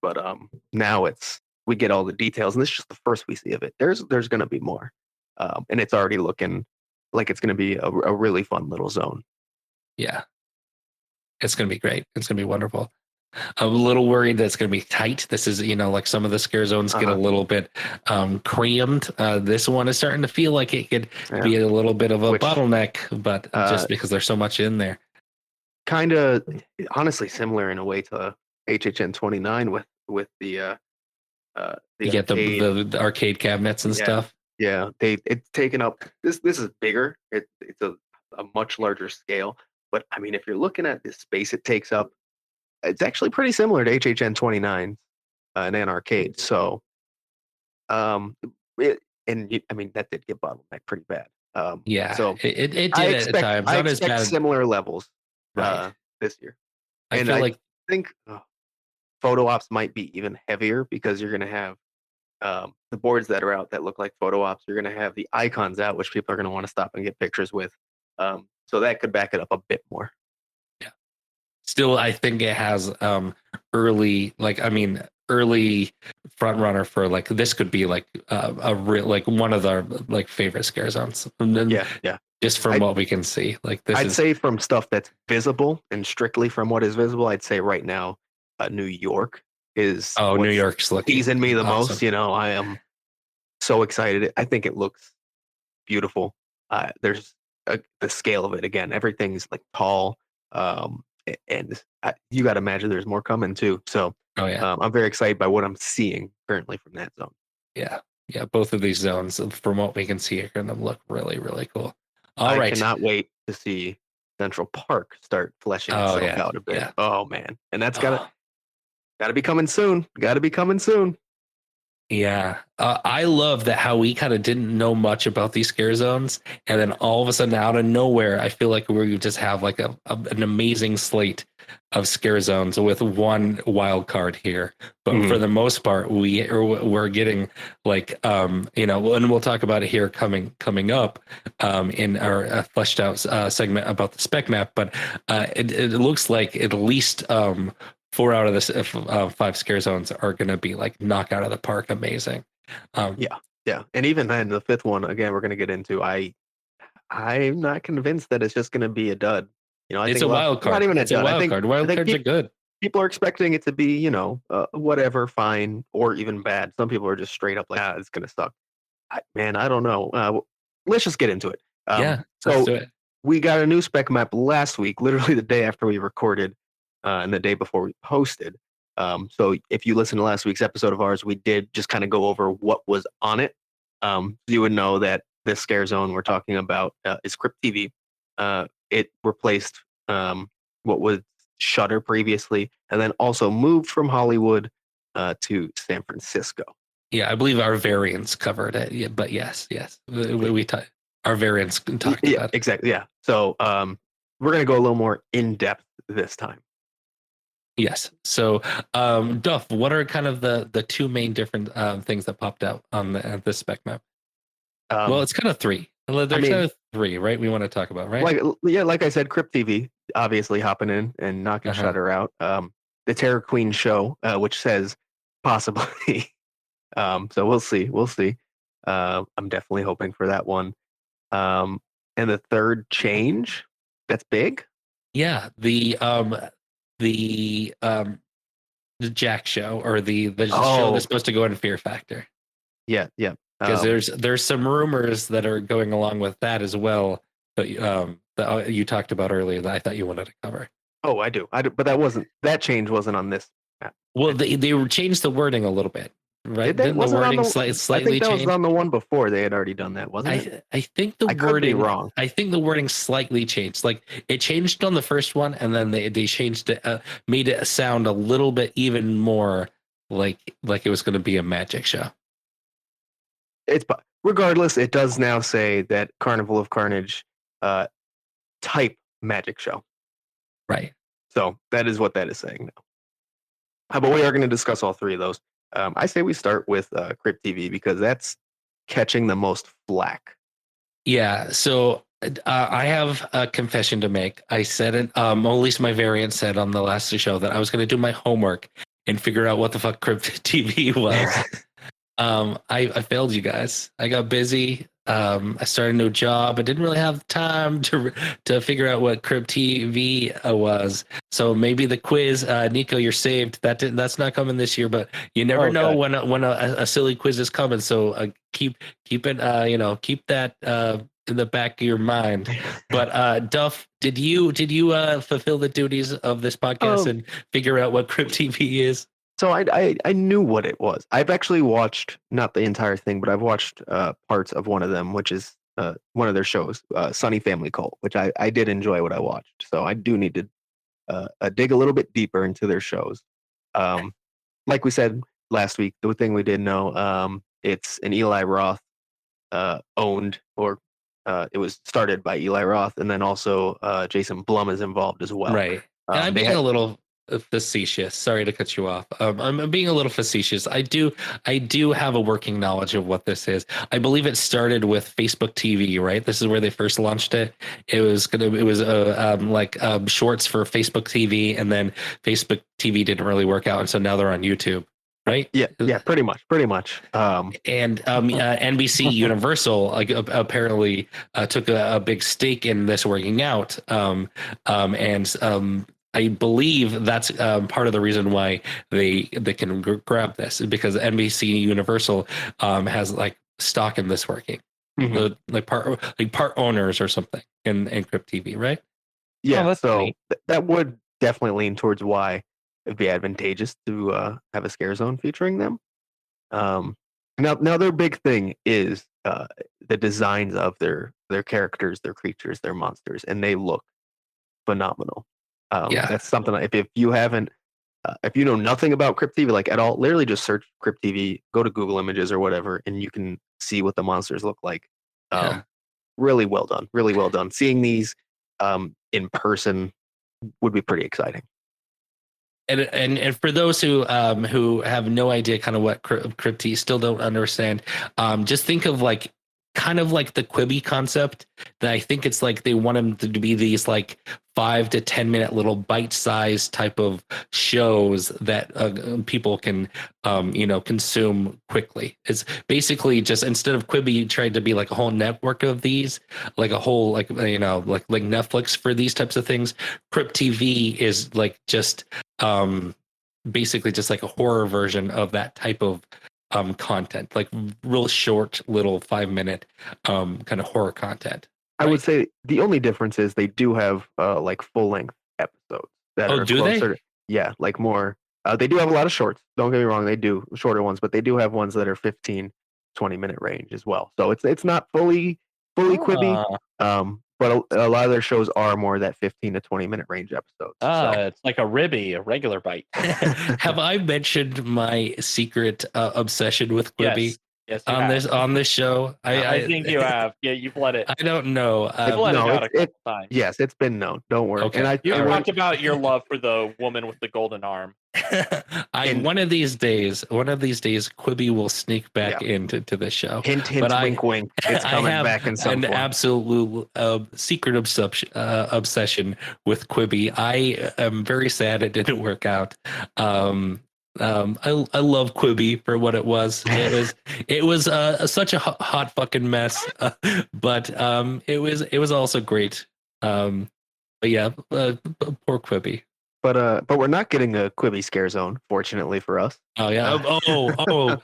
but now we get all the details, and this is just the first we see of it. There's going to be more, and it's already looking like it's going to be a really fun little zone.
Yeah, it's going to be great. It's going to be wonderful. I'm a little worried that it's going to be tight. This is, like some of the scare zones get a little bit crammed. This one is starting to feel like it could be a little bit of a bottleneck, but just because there's so much in there.
Kind of, honestly, similar in a way to HHN 29 with the
you get the arcade cabinets and stuff.
Yeah, it's taken up. This is bigger. It's a much larger scale. But I mean, if you're looking at the space it takes up, it's actually pretty similar to HHN 29 and an arcade. So, I mean, that did get bottlenecked pretty bad. So
it did at times.
I expect similar levels this year. I think photo ops might be even heavier because you're going to have the boards that are out that look like photo ops. You're going to have the icons out, which people are going to want to stop and get pictures with. So that could back it up a bit more.
Still, I think it has early front runner for like this could be like a real like one of our like favorite scare zones. Just from what we can see, like this.
I'd say from stuff that's visible and strictly from what is visible, I'd say right now, New York is.
Oh, New York's
teasing me the
awesome.
most. I am so excited. I think it looks beautiful. There's the scale of it again. Everything's like tall. And you got to imagine there's more coming too. So I'm very excited by what I'm seeing currently from that zone.
Yeah. Both of these zones, from what we can see, are going to look really, really cool.
I cannot wait to see Central Park start fleshing itself out a bit. Yeah. Oh man, and that's gotta be coming soon. Got to be coming soon.
Yeah, I love that how we kind of didn't know much about these scare zones, and then all of a sudden, out of nowhere, I feel like we just have like an amazing slate of scare zones with one wild card here. But for the most part, we're getting like and we'll talk about it here coming up in our fleshed out segment about the spec map. But it looks like at least 4 out of the 5 scare zones are going to be like knock out of the park. Amazing.
Yeah. And even then, the 5th one, again, we're going to get into. I'm not convinced that it's just going to be a dud. I
it's
think
a wild card.
Not even
a wild card. Wild cards are good.
People are expecting it to be, whatever, fine, or even bad. Some people are just straight up like, it's going to suck. I don't know. Let's just get into it.
Let's do it.
We got a new spec map last week, literally the day after we recorded. And the day before we posted. So if you listen to last week's episode of ours, we did just kind of go over what was on it. You would know that this scare zone we're talking about is Crypt TV. It replaced what was Shutter previously, and then also moved from Hollywood to San Francisco.
Yeah, I believe our variants covered it. Yeah, but yes, our variants talked about it.
Exactly. Yeah. So we're gonna go a little more in depth this time.
Yes. So, Duff, what are kind of the 2 main different things that popped out on the spec map? Well, it's kind of 3. Well,
I
there's
mean,
no 3, right? We want to talk about, right?
like I said, Crypt TV obviously hopping in and knocking
Uh-huh.
Shutter out. The Terror Queen show, which says possibly. So we'll see. We'll see. I'm definitely hoping for that one. And the third change, that's big.
Yeah, the the Jack show, or the show that's
Oh,
supposed to go in Fear Factor,
yeah, yeah.
because there's some rumors that are going along with that as well, that you talked about earlier that I thought you wanted to cover.
Oh, I do. But that change wasn't on this map.
Well, they changed the wording a little bit, right?
Did they?
Didn't the
Wasn't on
wording
the. I
slightly
think that was
change?
on the one before. They had already done that, wasn't it?
I think the
I could be
wording
wrong.
I think the wording slightly changed. Like, it changed on the first one, and then they changed it, made it sound a little bit even more like it was going to be a magic show.
It's regardless. It does now say that Carnival of Carnage, type magic show.
Right.
So that is what that is saying now. But we are going to discuss all three of those. I say we start with Crypt TV because that's catching the most flack.
Yeah. So I have a confession to make. I said it, at least my variant said on the last show, that I was going to do my homework and figure out what the fuck Crypt TV was. I failed you guys. I got busy. I started a new job. I didn't really have time to figure out what Crypt TV was. So maybe the quiz, Nico, you're saved. That's not coming this year, but you never know when a silly quiz is coming. So keep it, keep that in the back of your mind. But Duff, did you fulfill the duties of this podcast and figure out what Crypt TV is?
So I knew what it was. I've actually watched, not the entire thing, but I've watched parts of one of them, which is one of their shows, Sunny Family Cult, which I did enjoy what I watched. So I do need to dig a little bit deeper into their shows. Like we said last week, the thing we did know, it's an Eli Roth owned, or it was started by Eli Roth, and then also Jason Blum is involved as well.
Right. And I'm being a little facetious. Sorry to cut you off. I'm being a little facetious. I do have a working knowledge of what this is. I believe it started with Facebook TV, right? This is where they first launched it. It was shorts for Facebook TV, and then Facebook TV didn't really work out, and so now they're on YouTube, right?
Yeah, pretty much.
And NBC Universal apparently took a big stake in this working out, and I believe that's part of the reason why they can grab this, because NBC Universal has like stock in this working, like part owners or something in Crypt TV, right?
Yeah, so that would definitely lean towards why it'd be advantageous to have a scare zone featuring them. Now their big thing is the designs of their characters, their creatures, their monsters, and they look phenomenal. That's something, if you haven't, if you know nothing about Crypt TV, like at all, literally just search Crypt TV, go to Google Images or whatever, and you can see what the monsters look like. Really well done. Really well done. Seeing these in person would be pretty exciting.
And for those who have no idea kind of what Crypt TV, still don't understand, just think of kind of like the Quibi concept, that I think it's like they want them to be these like 5 to 10 minute little bite-sized type of shows that people can consume quickly. It's basically just, instead of Quibi tried to be like a whole network of these, like a whole like Netflix for these types of things, Crypt TV is like just basically just like a horror version of that type of content, like real short little 5-minute kind of horror content.
I would say the only difference is they do have like full length episodes that are closer. Yeah, like more. They do have a lot of shorts. Don't get me wrong, they do shorter ones, but they do have ones that are 15, 20-minute range as well. So it's not fully Quibi, but a lot of their shows are more that 15 to 20-minute range episodes.
It's like a ribby, a regular bite.
Have I mentioned my secret obsession with Quibi?
Yes. Yes, you
on
have.
this show.
I think you have. Yeah, you've let it.
I don't know.
You've let it
No,
out a couple times.
yes, it's been known. Don't worry.
Okay.
And I
You've
All right.
talked about your love for the woman with the golden arm.
And-
one of these days, Quibi will sneak back into the show.
hint, hint,
But
wink, wink. It's
I
coming
have
back in some
an
form.
absolute secret obsession with Quibi. I am very sad it didn't work out. I love Quibi for what it was. It was such a hot fucking mess, but it was also great. But yeah, poor Quibi.
But we're not getting a Quibi scare zone, fortunately for us.
Oh yeah. Oh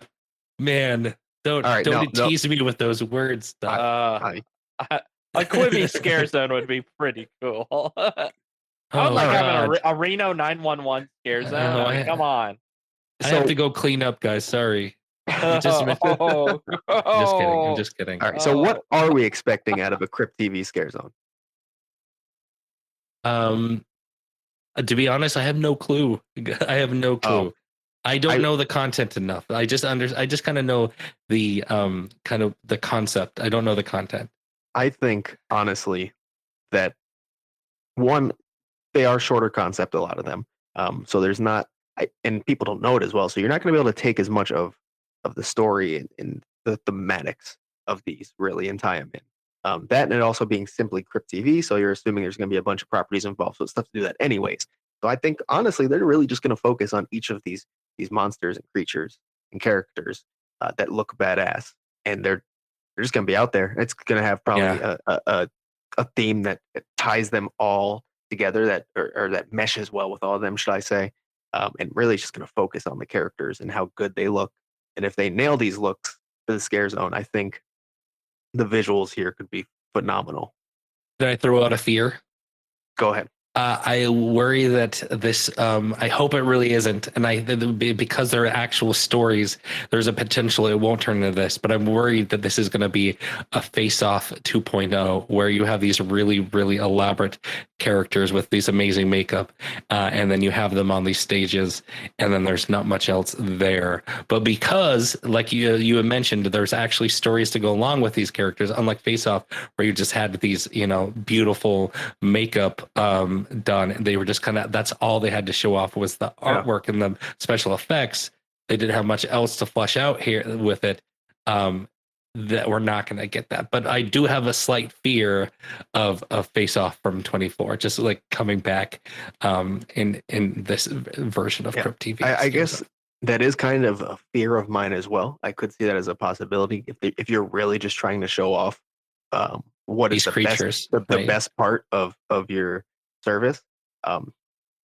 man. Don't
All right,
don't
no.
tease me with those words.
I-
A Quibi scare zone would be pretty cool. I would
Oh,
like
God.
having a Reno 911 scare zone.
Oh,
I mean, come on.
I have to go clean up, guys. Sorry.
Oh,
I'm just kidding.
All right. So what are we expecting out of a Crypt TV scare zone?
To be honest, I have no clue. I have no clue. I don't know the content enough. I just kind of know the kind of the concept. I don't know the content.
I think honestly that one, they are shorter concept, a lot of them. So there's not, and people don't know it as well. So you're not going to be able to take as much of the story and the thematics of these really and tie them in. That and it also being simply Crypt TV, so you're assuming there's going to be a bunch of properties involved, so it's tough to do that anyways. So I think honestly they're really just going to focus on each of these monsters and creatures and characters that look badass, and they're just going to be out there. It's going to have probably a theme that ties them all together, that or that meshes well with all of them, should I say? And really just going to focus on the characters and how good they look. And if they nail these looks for the scare zone, I think the visuals here could be phenomenal.
Did I throw out a fear?
Go ahead.
I worry that this. I hope it really isn't, and because there are actual stories, there's a potential it won't turn into this. But I'm worried that this is going to be a face-off 2.0, where you have these really, really elaborate characters with these amazing makeup, and then you have them on these stages, and then there's not much else there. But because, like you had mentioned, there's actually stories to go along with these characters, unlike Face-Off, where you just had these, beautiful makeup done. They were just kind of, that's all they had to show off was the artwork and the special effects. They didn't have much else to flesh out here with it. That we're not going to get that. But I do have a slight fear of Face Off from 24, just like coming back in this version of Crypt TV.
I guess that is kind of a fear of mine as well. I could see that as a possibility if you're really just trying to show off what
these
is
creatures,
the best part of your service.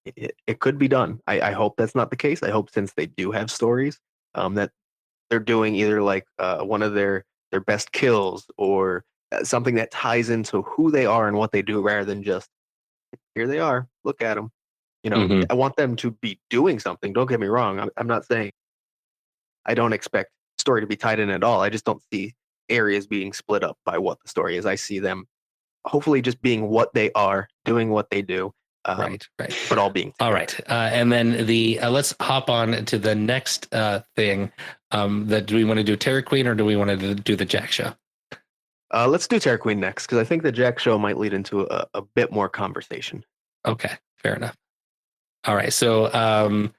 It could be done. I hope that's not the case. I hope, since they do have stories, that they're doing either like one of their best kills or something that ties into who they are and what they do, rather than just, here they are, look at them. I want them to be doing something. Don't get me wrong. I'm not saying I don't expect story to be tied in at all. I just don't see areas being split up by what the story is. I see them hopefully just being what they are, doing what they do.
Right.
But all being together.
All right. And then let's hop on to the next thing. That do we want to do Terror Queen or do we want to do the Jack Show?
Let's do Terror Queen next, because I think the Jack Show might lead into a bit more conversation.
Okay, fair enough. All right. So,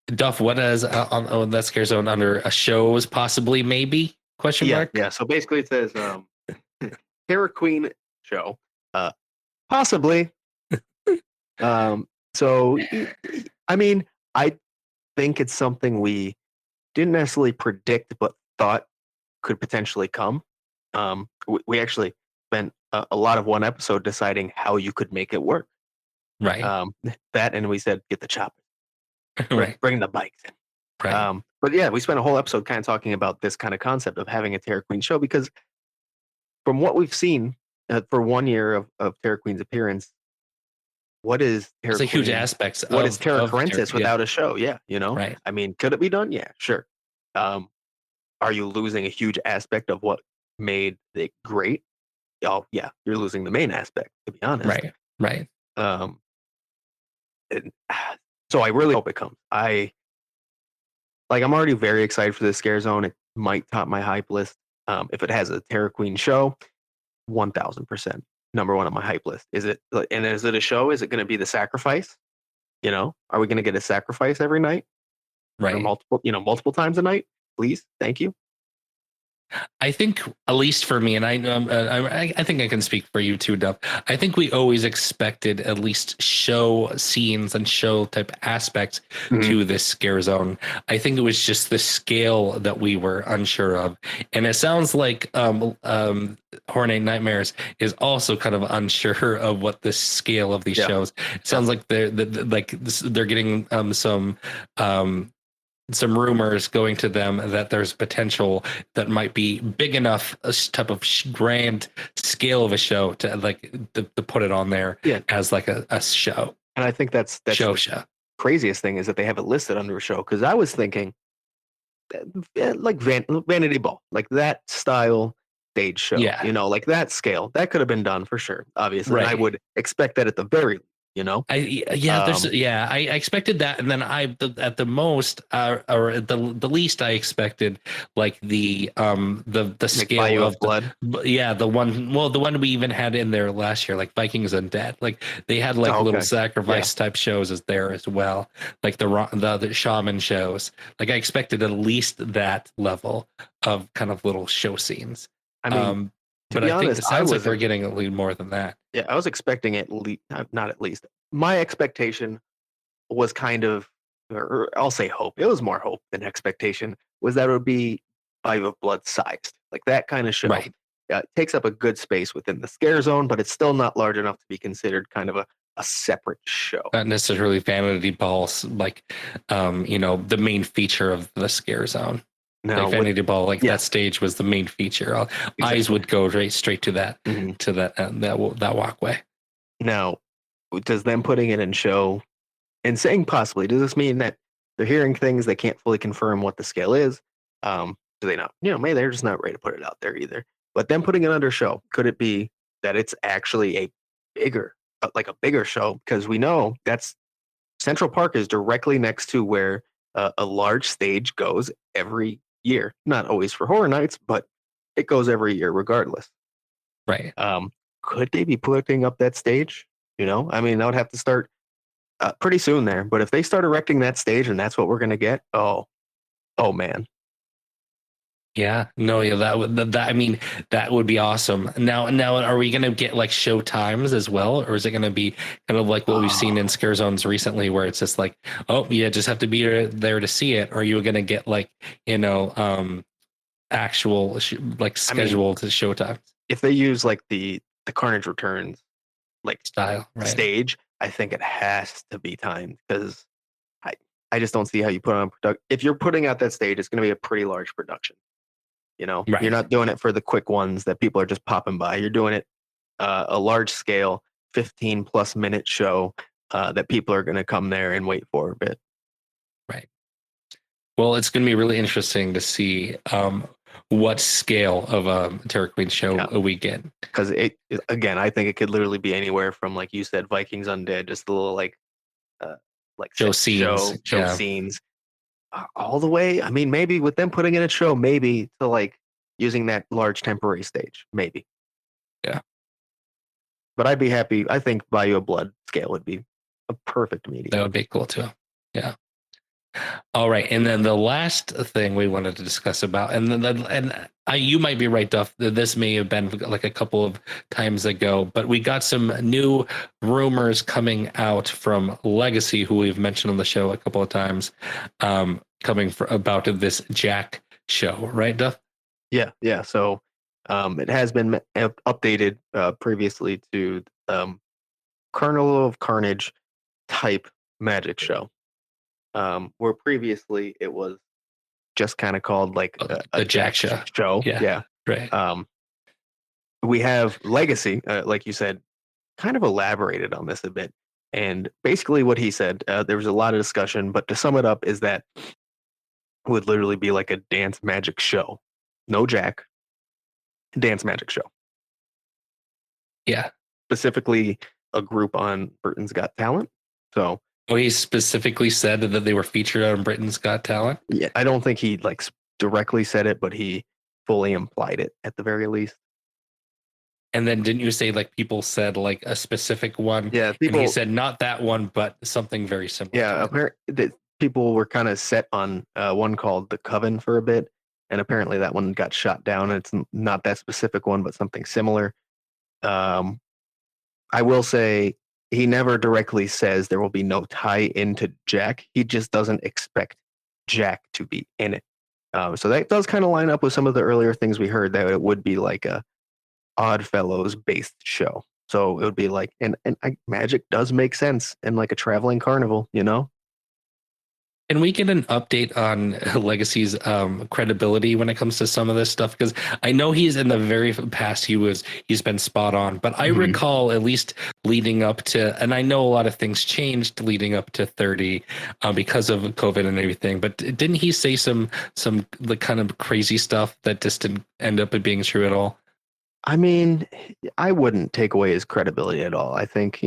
Duff, what is on that scare zone under a shows possibly maybe question mark?
Yeah. So basically it says Terror Queen show, possibly. So I mean, I think it's something we didn't necessarily predict, but thought could potentially come. We actually spent a lot of one episode deciding how you could make it work.
Right.
That, and we said, get the choppers.
Right.
Bring the bikes in.
Right.
But yeah, we spent a whole episode kind of talking about this kind of concept of having a Terror Queen show, because from what we've seen for 1 year of Terror Queen's appearance, what is Terror
It's a
Queen?
huge aspect.
What is Terror Apprentice without a show? Yeah,
Right.
I mean, could it be done? Yeah, sure. Are you losing a huge aspect of what made it great? Oh, yeah, you're losing the main aspect, to be honest.
Right.
So I really hope it comes. I'm already very excited for the scare zone. might top my hype list. If it has a Terror Queen show, 1000% number one on my hype list. Is it a show? Is it going to be the sacrifice? Are we going to get a sacrifice every night or
Right.
multiple times a night? Please, thank you.
I think, at least for me, and I think I can speak for you too, Duff. I think we always expected at least show scenes and show type aspects to this scare zone. I think it was just the scale that we were unsure of, and it sounds like Hornate Nightmares is also kind of unsure of what the scale of these shows. It sounds like they're getting some rumors going to them that there's potential that might be big enough, a type of grand scale of a show to to put it on there as like a show.
And I think that's
show.
Craziest thing is that they have it listed under a show, because I was thinking like Vanity Ball, like that style stage show, like that scale, that could have been done for sure, obviously. Right. And I would expect that at the very least. I expected that, and then at the most or the least I expected like the scale of blood. The one we even had in there last year, like Vikings Undead, like they had like little sacrifice type shows as there as well, like the shaman shows. Like I expected at least that level of kind of little show scenes. I mean, but I think it sounds like we're getting a little more than that. Yeah, I was expecting not at least. My expectation was kind of, or I'll say hope. It was more hope than expectation. Was that it would be Five of Blood sized, like that kind of show.
Right.
It takes up a good space within the scare zone, but it's still not large enough to be considered kind of a separate show.
Not necessarily Vanity Balls, like the main feature of the scare zone. No, like Vanity Ball, that stage was the main feature. Exactly. Eyes would go straight to that, to that walkway.
Now, does them putting it in show and saying possibly, does this mean that they're hearing things they can't fully confirm what the scale is? Do they not? Maybe they're just not ready to put it out there either. But them putting it under show, could it be that it's actually a bigger show? Because we know that's Central Park is directly next to where a large stage goes every year. Not always for horror nights, but it goes every year regardless.
Right.
Could they be putting up that stage? I mean, that would have to start pretty soon there. But if they start erecting that stage and that's what we're going to get, oh man.
Yeah, no, that would be awesome. Now, are we going to get like show times as well, or is it going to be kind of like what we've seen in scare zones recently, where it's just like, just have to be there to see it, or are you going to get like actual scheduled show times?
If they use like the Carnage Returns like
style
stage, I think it has to be timed, because I just don't see how you put on production. If you're putting out that stage, it's going to be a pretty large production. Right. You're not doing it for the quick ones that people are just popping by. You're doing it a large scale, 15 plus minute show that people are going to come there and wait for a bit.
Right. Well, it's going to be really interesting to see what scale of a Terror Queen show we get.
Because again, I think it could literally be anywhere from, like you said, Vikings Undead, just a little like
show scenes.
All the way. I mean, maybe with them putting in a show, maybe to like using that large temporary stage, maybe.
Yeah.
But I'd be happy. I think Bayou of Blood scale would be a perfect medium.
That would be cool too. Yeah. All right, and then the last thing we wanted to discuss about, you might be right, Duff. This may have been like a couple of times ago, but we got some new rumors coming out from Legacy, who we've mentioned on the show a couple of times, about this Jack show, right, Duff?
Yeah. So it has been updated previously to Kernel of Carnage type magic show. Where previously it was just kind of called like a Jack show. Yeah.
Right.
We have Legacy, like you said, kind of elaborated on this a bit. And basically what he said, there was a lot of discussion, but to sum it up is that it would literally be like a dance magic show. No Jack, dance magic show.
Yeah.
Specifically a group on Britain's Got Talent. So
he specifically said that they were featured on Britain's Got Talent.
Yeah, I don't think he like directly said it, but he fully implied it at the very least.
And then didn't you say like people said like a specific one?
Yeah,
And he
people.
said not that one, but something very similar.
Yeah,
to it.
apparently people were kind of set on one called the Coven for a bit, and apparently that one got shot down. And it's not that specific one, but something similar. I will say he never directly says there will be no tie into Jack. He just doesn't expect Jack to be in it. So that does kind of line up with some of the earlier things we heard, that it would be like a Oddfellows based show. So it would be like, and magic does make sense in like a traveling carnival, you know?
Can we get an update on Legacy's credibility when it comes to some of this stuff? Because I know he's in the very past he's been spot on, but I recall at least leading up to, and I know a lot of things changed leading up to 30 because of COVID and everything. But didn't he say some the kind of crazy stuff that just didn't end up being true at all?
I mean, I wouldn't take away his credibility at all. I think,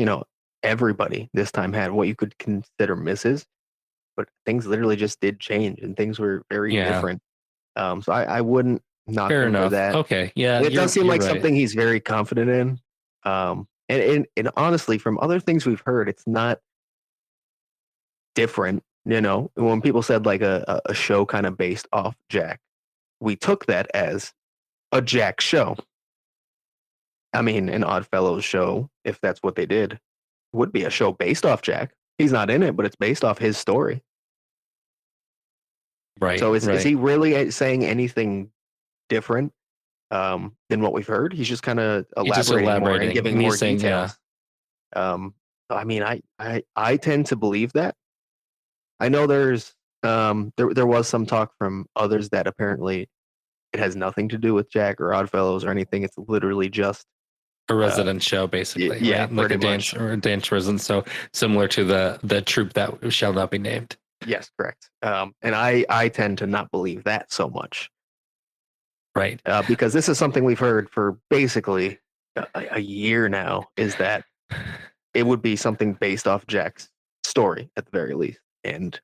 everybody this time had what you could consider misses, but things literally just did change and things were very different. So I wouldn't knock
Fair
him for
enough.
that.
Okay. Yeah.
It does seem like
right.
something he's very confident in. And honestly, from other things we've heard, it's not different. When people said like a show kind of based off Jack, we took that as a Jack show. I mean, an Oddfellows show, if that's what they did, would be a show based off Jack. He's not in it, but it's based off his story.
Right.
So is he really saying anything different than what we've heard? He's just kind of elaborating more and giving more details. I mean, I tend to believe that. I know there's there was some talk from others that apparently it has nothing to do with Jack or Oddfellows or anything. It's literally just
a resident show, basically.
Yeah,
right? Like a dance or a dance resident. So similar to the troupe that shall not be named.
Yes, correct. And I tend to not believe that so much.
Right.
Because this is something we've heard for basically a year now, is that it would be something based off Jack's story at the very least. And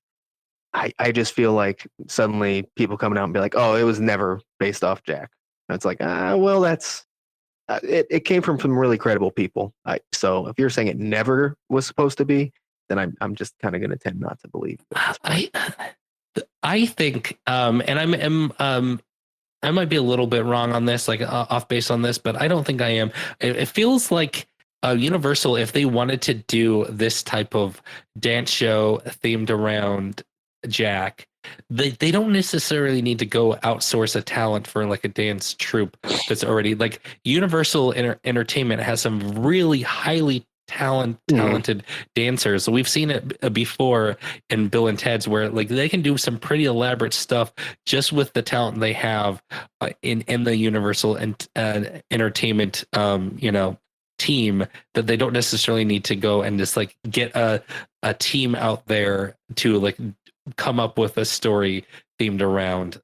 I just feel like suddenly people coming out and be like, oh, it was never based off Jack. And it's like, well, that's it came from some really credible people. So if you're saying it never was supposed to be, then I'm just kind of going to tend not to believe.
I think, and I might be a little bit wrong on this, like off base on this, but I don't think I am. It feels like Universal, if they wanted to do this type of dance show themed around Jack, they don't necessarily need to go outsource a talent for like a dance troupe that's already like Universal Entertainment has some really highly talented dancers. So we've seen it before in Bill and Ted's, where like they can do some pretty elaborate stuff just with the talent they have in the Universal and Entertainment team, that they don't necessarily need to go and just like get a team out there to like come up with a story themed around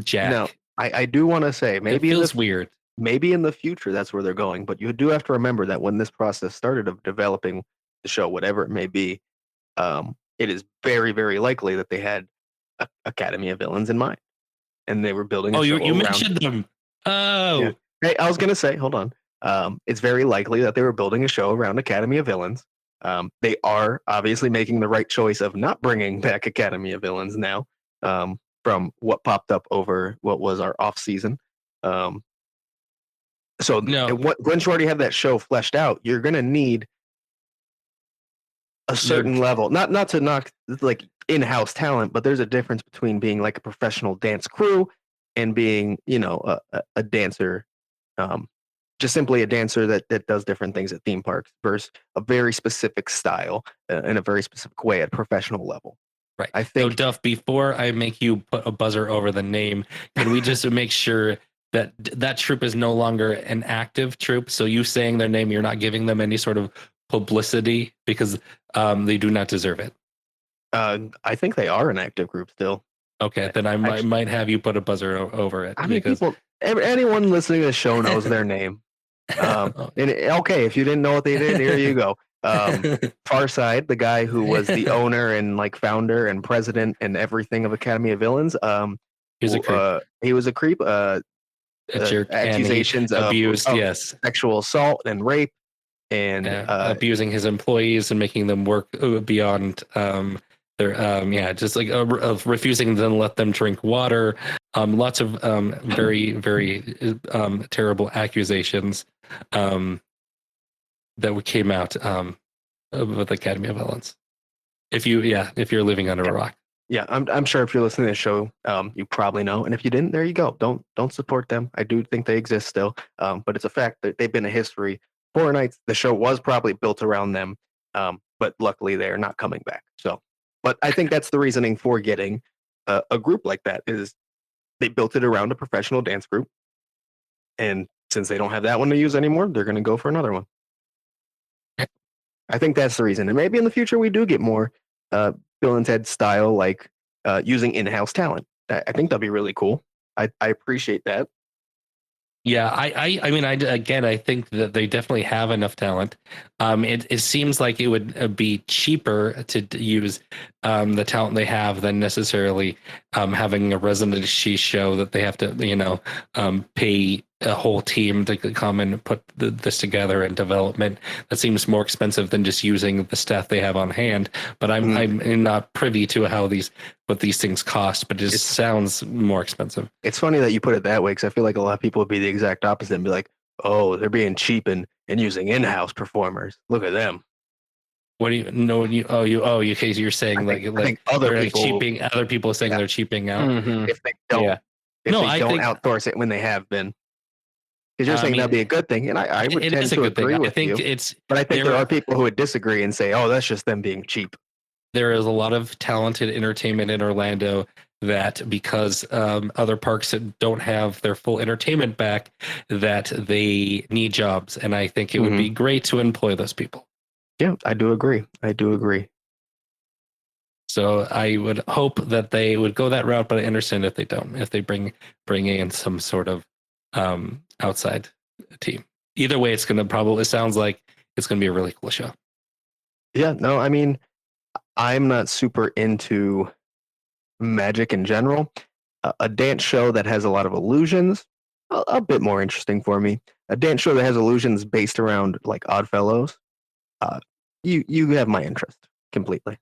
Jack.
No, I do want to say maybe
it feels weird.
Maybe in the future that's where they're going, but you do have to remember that when this process started of developing the show, whatever it may be, it is very, very likely that they had Academy of Villains in mind, and they were building.
You mentioned them. Oh,
yeah. Hey, I was gonna say, hold on. It's very likely that they were building a show around Academy of Villains. They are obviously making the right choice of not bringing back Academy of Villains now, from what popped up over what was our off season. So
no.
Once you already have that show fleshed out, you're gonna need a certain level. Not to knock like in-house talent, but there's a difference between being like a professional dance crew and being, a dancer, just simply a dancer that does different things at theme parks versus a very specific style in a very specific way at a professional level.
Right.
I think.
So Duff, before I make you put a buzzer over the name, can we just make sure that troupe is no longer an active troupe? So you saying their name, you're not giving them any sort of publicity because they do not deserve it.
I think they are an active group still.
Okay, then I might have you put a buzzer over it.
I mean, anyone listening to the show knows their name. And okay, if you didn't know what they did, here you go. Farside, the guy who was the owner and like founder and president and everything of Academy of Villains.
He was a creep.
He was a creep.
A jerk,
Accusations
and he abused,
of
yes,
sexual assault and rape, and
abusing his employees and making them work beyond their just like of refusing to let them drink water. Lots of very terrible accusations that came out with the Academy of Villains. If you're living under a rock.
Yeah, I'm sure if you're listening to the show, you probably know. And if you didn't, there you go. Don't support them. I do think they exist still. But it's a fact that they've been a history. Horror Nights, the show was probably built around them. But luckily they are not coming back. So, but I think that's the reasoning for getting a group like that is they built it around a professional dance group. And since they don't have that one to use anymore, they're going to go for another one. I think that's the reason. And maybe in the future we do get more Bill and Ted style, like using in-house talent. I think that'd be really cool. I appreciate that.
Yeah, I mean, I think that they definitely have enough talent. It seems like it would be cheaper to use the talent they have than necessarily having a residency show that they have to, pay a whole team to come and put this together in development. That seems more expensive than just using the staff they have on hand. But I'm not privy to what these things cost, but it sounds more expensive.
It's funny that you put it that way, because I feel like a lot of people would be the exact opposite and be like, oh, they're being cheap and using in-house performers. Look at them.
What do you know? You're saying
I think other people
cheaping. Other people saying they're cheaping out.
Mm-hmm. If they don't, outsource it when they have been. Because you're saying that'd be a good thing, and I would tend to agree with you. But I think there are people who would disagree and say, "Oh, that's just them being cheap."
There is a lot of talented entertainment in Orlando that, because other parks don't have their full entertainment back, that they need jobs, and I think it would be great to employ those people.
Yeah, I do agree.
So I would hope that they would go that route, but I understand if they don't. If they bring in some sort of outside team. Either way, it sounds like it's going to be a really cool show.
Yeah, no, I mean, I'm not super into magic in general. A dance show that has a lot of illusions, a bit more interesting for me. A dance show that has illusions based around like Oddfellows, you have my interest completely.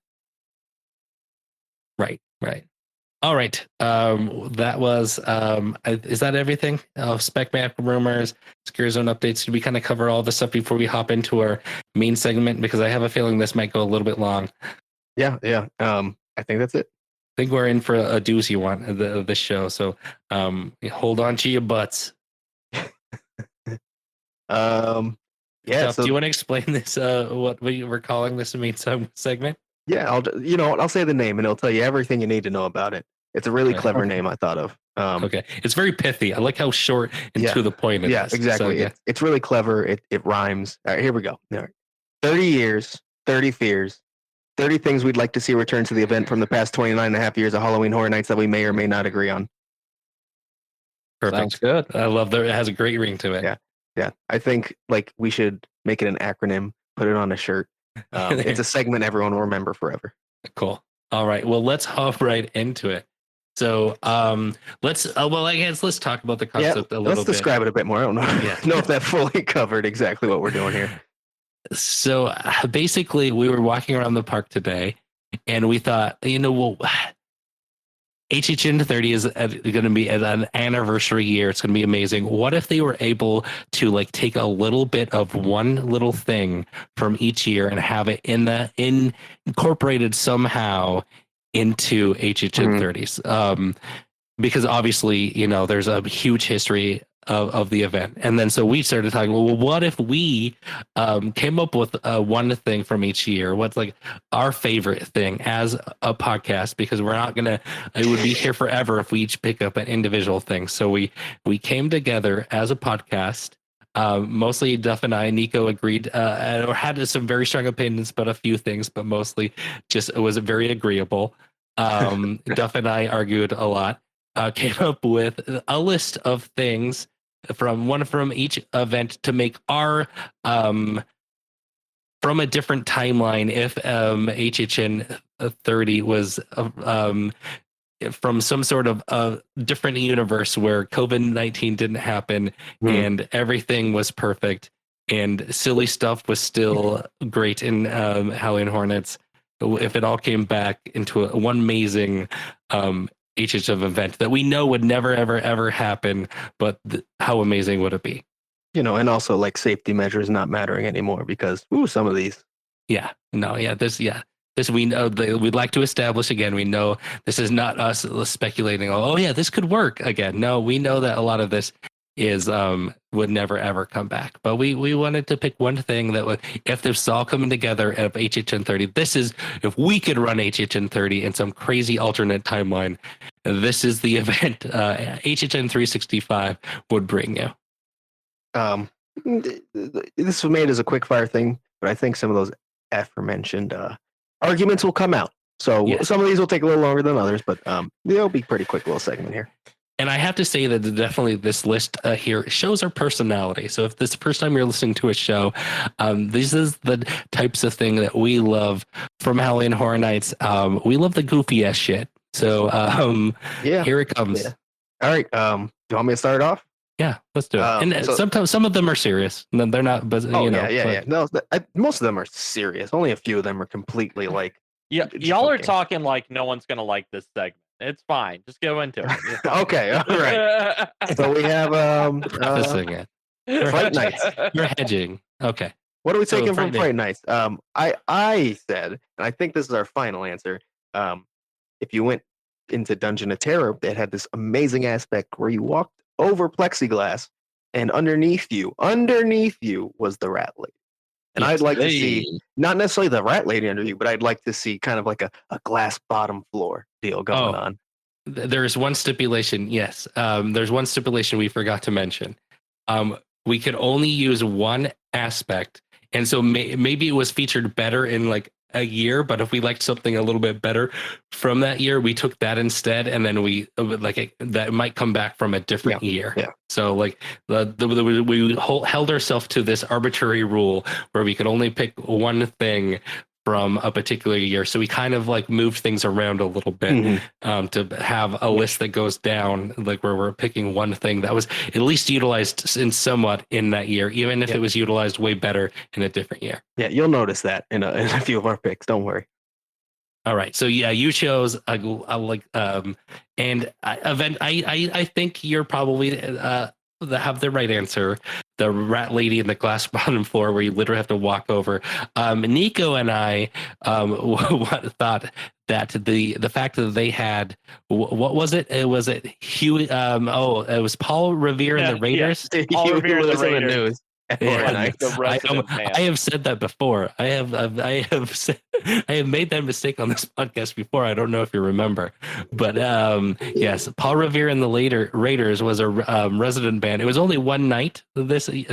Right. All right. That was is that everything? Spec Map rumors, Scarezone updates. Did we kind of cover all this stuff before we hop into our main segment? Because I have a feeling this might go a little bit long.
Yeah. I think that's it.
I think we're in for a doozy one of this show. So hold on to your butts.
Yeah.
So do you want to explain this? What we were calling this main segment?
Yeah, I'll say the name and it'll tell you everything you need to know about it. It's a really clever name I thought of.
Okay, it's very pithy. I like how short and to the point it is.
Yeah, exactly. So, it's really clever. It rhymes. All right, here we go. All right. 30 years, 30 fears, 30 things we'd like to see return to the event from the past 29 and a half years of Halloween Horror Nights that we may or may not agree on.
Perfect.
Sounds good.
I love that. It has a great ring to it.
Yeah. I think like we should make it an acronym, put it on a shirt. It's a segment everyone will remember forever.
Cool. All right. Well, let's hop right into it. So let's talk about the concept a little bit.
Let's describe it a bit more. I don't know, know if that fully covered exactly what we're doing here.
So basically, we were walking around the park today, and we thought, HHN 30 is going to be an anniversary year. It's going to be amazing. What if they were able to like take a little bit of one little thing from each year and have it incorporated somehow into HHN 30s? Because obviously, there's a huge history of the event. And then so we started talking, well, what if we came up with one thing from each year? What's like our favorite thing as a podcast? Because we're not it would be here forever if we each pick up an individual thing. So we came together as a podcast. Mostly Duff and I, Nico agreed or had some very strong opinions about a few things, but mostly just it was very agreeable. Duff and I argued a lot. Came up with a list of things from each event to make our from a different timeline, if HHN 30 was from some sort of different universe where COVID-19 didn't happen and everything was perfect and silly stuff was still great in Halloween Hornets, if it all came back into one amazing HHF event that we know would never, ever, ever happen, but how amazing would it be?
And also like safety measures not mattering anymore because some of these.
This we know we'd like to establish again. We know this is not us speculating. Oh yeah, this could work again. No, we know that a lot of this is would never ever come back. But we wanted to pick one thing that would, if this all coming together of HHN 30, this is, if we could run HHN 30 in some crazy alternate timeline, this is the event HHN 365 would bring you.
This was made as a quick fire thing, but I think some of those aforementioned arguments will come out. So some of these will take a little longer than others, but they'll be pretty quick little segment here.
And I have to say that definitely this list here shows our personality. So if this is the first time you're listening to a show, this is the types of thing that we love from Halloween Horror Nights. We love the goofy ass shit. So here it comes.
Yeah. All right. Do you want me to start off?
Yeah, let's do it. And sometimes some of them are serious. No, they're not. But
yeah. No, most of them are serious. Only a few of them are completely like.
Yeah, y'all are talking like no one's gonna like this segment. It's fine. Just go into it.
Okay, all right. So we have Fright Nights.
You're hedging. Okay.
What are we taking from Fright Nights? I said, and I think this is our final answer. If you went into Dungeon of Terror, it had this amazing aspect where you walked over plexiglass, and underneath you was the rat lady. And I'd like to see, not necessarily the rat lady under you, but I'd like to see kind of like a glass bottom floor deal going on.
There's one stipulation. Yes. There's one stipulation we forgot to mention. We could only use one aspect. And so maybe it was featured better in like a year, but if we liked something a little bit better from that year, we took that instead, and then we that might come back from a different year. Yeah. So like we held ourselves to this arbitrary rule where we could only pick one thing from a particular year. So we kind of like moved things around a little bit to have a list that goes down, like where we're picking one thing that was at least utilized in somewhat in that year, even if it was utilized way better in a different year.
Yeah, you'll notice that in a few of our picks. Don't worry.
All right. So yeah, you chose and event. I think you're probably have the right answer. The rat lady in the glass bottom floor where you literally have to walk over. Nico and I thought that the fact that they had, what was it? Was it Huey? It was Paul Revere and the Raiders.
Yeah. Paul Revere and the Raiders.
I have said that before. I have made that mistake on this podcast before. I don't know if you remember, but yes, Paul Revere and the Raiders was a resident band. It was only one night,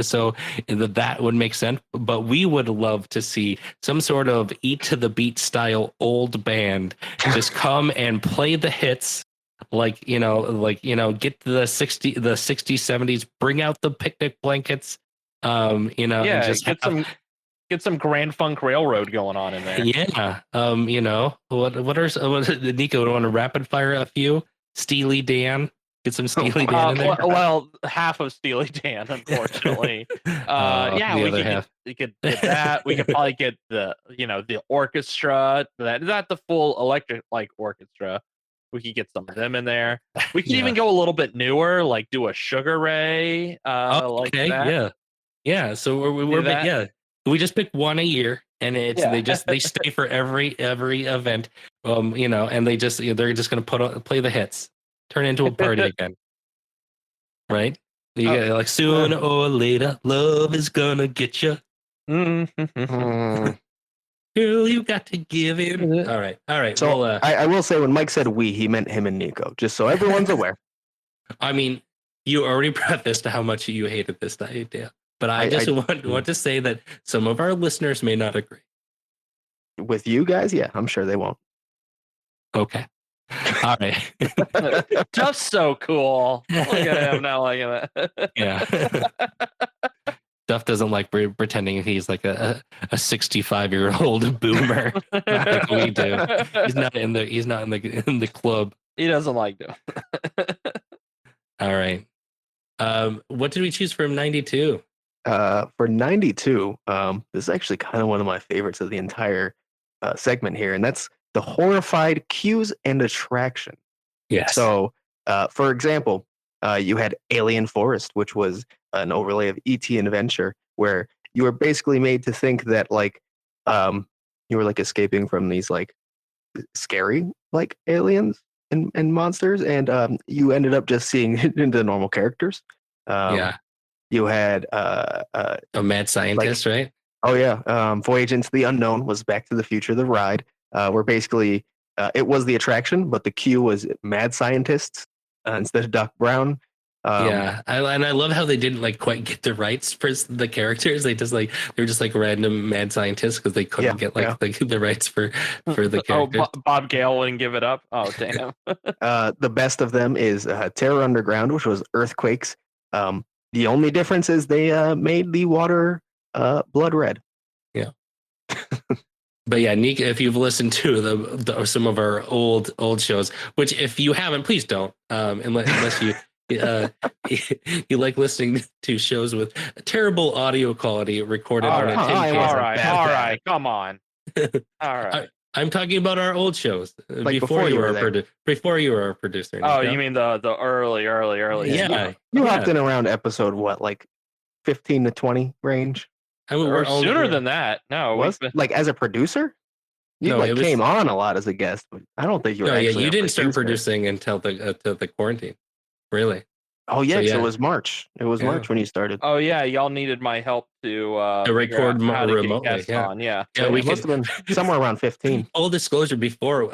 so that would make sense. But we would love to see some sort of Eat to the Beat style old band just come and play the hits. Get to the 60s, 70s, bring out the picnic blankets. And just
get some Grand Funk Railroad going on in there.
Yeah. What are Nico, want to rapid fire a few? Steely Dan. Get some Steely Dan in there.
Well, half of Steely Dan, unfortunately. We could get that. We could probably get the orchestra. Not the full electric like orchestra. We could get some of them in there. We could even go a little bit newer, like do a Sugar Ray. Like that.
Yeah, so we just pick one a year, and they stay for every event, and they're just gonna play the hits, turn into a party again, right? You get like sooner or later, love is gonna get you. Girl, you got to give in. All right.
So I will say when Mike said we, he meant him and Nico, just so everyone's aware.
I mean, you already prefaced how much you hated this idea. But I just want to say that some of our listeners may not agree.
With you guys, yeah, I'm sure they won't.
Okay. All right.
Just so cool. Look at him now like that.
Yeah. Duff doesn't like pretending he's like a 65-year-old boomer like we do. He's not in the club.
He doesn't like doing.
All right. What did we choose from 92?
For 92, this is actually kind of one of my favorites of the entire segment here, and that's the horrified cues and attraction.
Yes.
So, for example, you had Alien Forest, which was an overlay of E.T. Adventure, where you were basically made to think that you were like escaping from these like scary like aliens and monsters, and you ended up just seeing into normal characters.
Yeah.
You had
A mad scientist, right?
oh yeah, Voyage into the Unknown was Back to the Future, the ride, where basically it was the attraction, but the cue was mad scientists instead of Doc Brown.
Yeah, and I love how they didn't like quite get the rights for the characters. They were just like random mad scientists because they couldn't get like the rights for the characters.
Bob Gale wouldn't give it up. Oh damn.
The best of them is Terror Underground, which was earthquakes. The only difference is they made the water blood red.
Yeah. But yeah, Nick, if you've listened to some of our old shows, which if you haven't, please don't, unless you you like listening to shows with terrible audio quality recorded on a tin can.
All right, come on. All right.
I'm talking about our old shows
Like
before you were before you were a producer.
Oh, you mean the early?
Yeah,
you hopped in around episode what, like 15 to 20 range?
I mean,
or sooner than that. No,
like as a producer. You came on a lot as a guest, but I don't think you were.
No, yeah, you didn't start producing until the quarantine. Really?
Oh yeah, so it was March. It was March when you started.
Oh yeah, y'all needed my help to
record more remotely.
Yeah,
we must have been somewhere around 15.
Full disclosure, before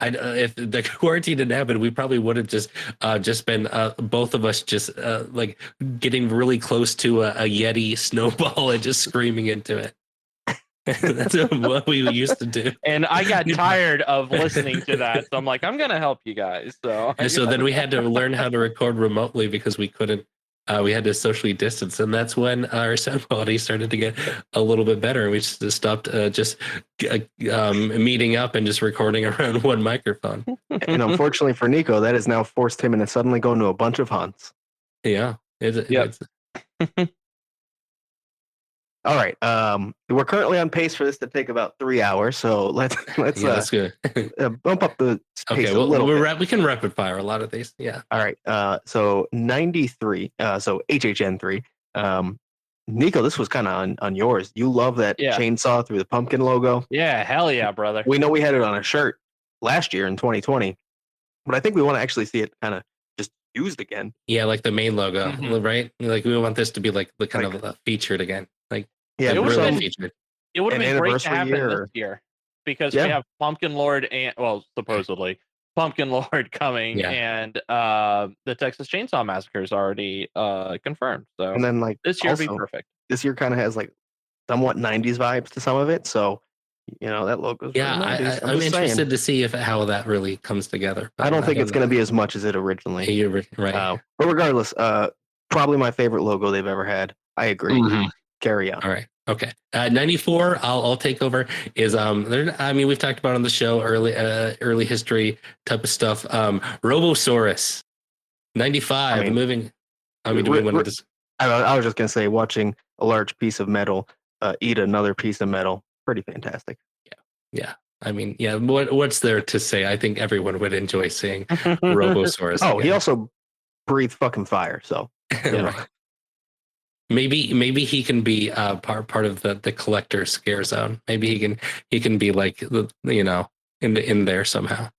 if the quarantine didn't happen, we probably would have just been both of us just like getting really close to a Yeti snowball and just screaming into it. That's what we used to do.
And I got tired of listening to that, so I'm like, I'm gonna help you guys. So
then we had to learn how to record remotely because we couldn't. We had to socially distance, and that's when our sound quality started to get a little bit better. And we just stopped meeting up and just recording around one microphone.
And unfortunately for Nico, that has now forced him into suddenly going to a bunch of hunts.
Yeah.
All right. We're currently on pace for this to take about 3 hours, so let's
that's good.
Bump up the pace a little bit.
We can rapid fire a lot of these. Yeah.
All right. So 93. So HHN 3. Nico, this was kind of on yours. You love that chainsaw through the pumpkin logo.
Yeah, hell yeah, brother.
We know we had it on a shirt last year in 2020, but I think we want to actually see it kind of just used again.
Yeah, like the main logo, right? Like we want this to be like the kind of featured again. Like
it would have been great to happen this year because we have Pumpkin Lord and supposedly Pumpkin Lord coming and the Texas Chainsaw Massacre is already confirmed. So
and then like
this year would be perfect.
This year kind of has like somewhat 90s vibes to some of it. So that logo's
I'm interested to see how that really comes together.
I don't think it's going to be as much as it originally.
Right.
But regardless, probably my favorite logo they've ever had. I agree.
Mm-hmm.
Carry on.
All right. Okay. 94. I'll take over. Is we've talked about on the show early history type of stuff. Robosaurus. 95. Moving. I was
just gonna say, watching a large piece of metal eat another piece of metal. Pretty fantastic.
Yeah. What's there to say? I think everyone would enjoy seeing Robosaurus.
Oh, he also breathed fucking fire. So.
Right. Maybe he can be part of the collector scare zone. Maybe he can be like in there somehow.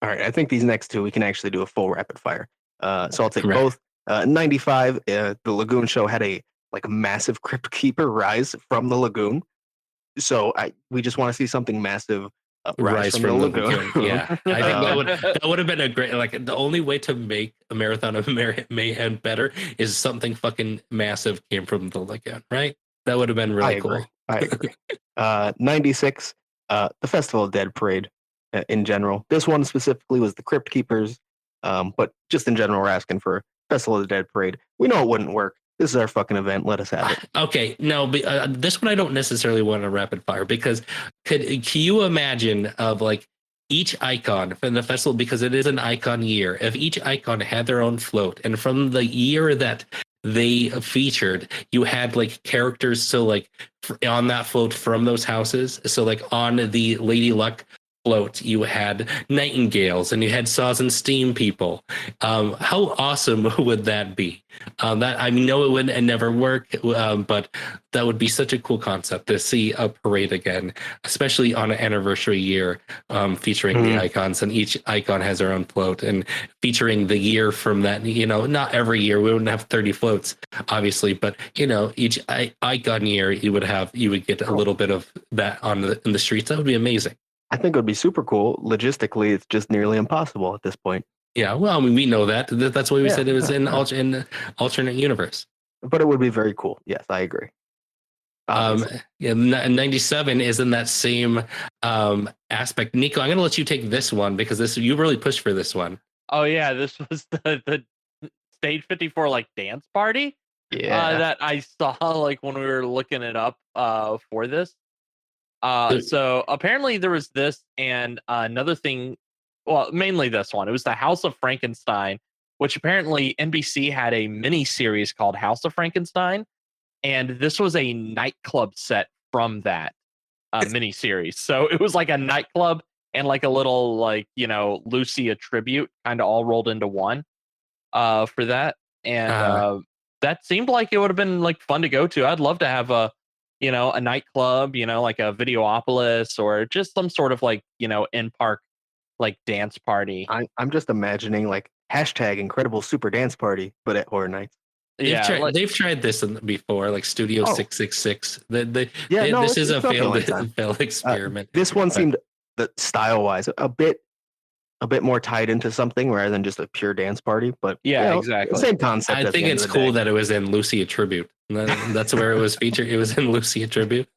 All right, I think these next two we can actually do a full rapid fire. So I'll take both. 95, the Lagoon Show had a massive Crypt Keeper rise from the lagoon. So we just want to see something massive rise from the lagoon.
Yeah, I think that would have been a great. The only way to make a Marathon of Mayhem better is something fucking massive came from the lagoon, right? That would have been really cool.
I agree. 96, the Festival of Dead Parade in general. This one specifically was the Crypt Keepers, but just in general, we're asking for Festival of the Dead Parade. We know it wouldn't work This is our fucking event. Let us have it.
Okay, no, but, this one I don't necessarily want to rapid fire because can you imagine of like each icon from the festival, because it is an icon year, if each icon had their own float, and from the year that they featured, you had like characters, so like on that float from those houses, so like on the Lady Luck float you had nightingales and you had saws and steam people. How awesome would that be? That I know it would never work, but that would be such a cool concept to see a parade again, especially on an anniversary year, featuring the icons, and each icon has their own float and featuring the year from that. You know, not every year we wouldn't have 30 floats, obviously, but you know, each icon year you would get a little bit of that in the streets. That would be amazing.
I think it would be super cool. Logistically, it's just nearly impossible at this point.
Yeah, well, I mean, we know that. That's why we said it was in alternate universe.
But it would be very cool. Yes, I agree.
Yeah, 97 is in that same aspect. Nico, I'm going to let you take this one because you really pushed for this one.
Oh yeah, this was the Stage 54 like dance party.
Yeah,
that I saw like when we were looking it up for this. So apparently there was this and another thing. Well, mainly this one. It was the House of Frankenstein, which apparently NBC had a mini series called House of Frankenstein, and this was a nightclub set from that mini series. So it was like a nightclub and like a little like Lucia tribute, kind of all rolled into one for that, and that seemed like it would have been like fun to go to. I'd love to have a nightclub, like a Videopolis or just some sort of like, in park like dance party.
I'm just imagining like hashtag incredible super dance party, but at Horror Nights.
They've tried this before, like Studio 666. This is a failed experiment.
This one seemed that style wise a bit more tied into something rather than just a pure dance party. But
exactly.
Same concept.
I think it's cool that it was in Lucia Tribute. That's where it was featured. It was in Lucia Tribute.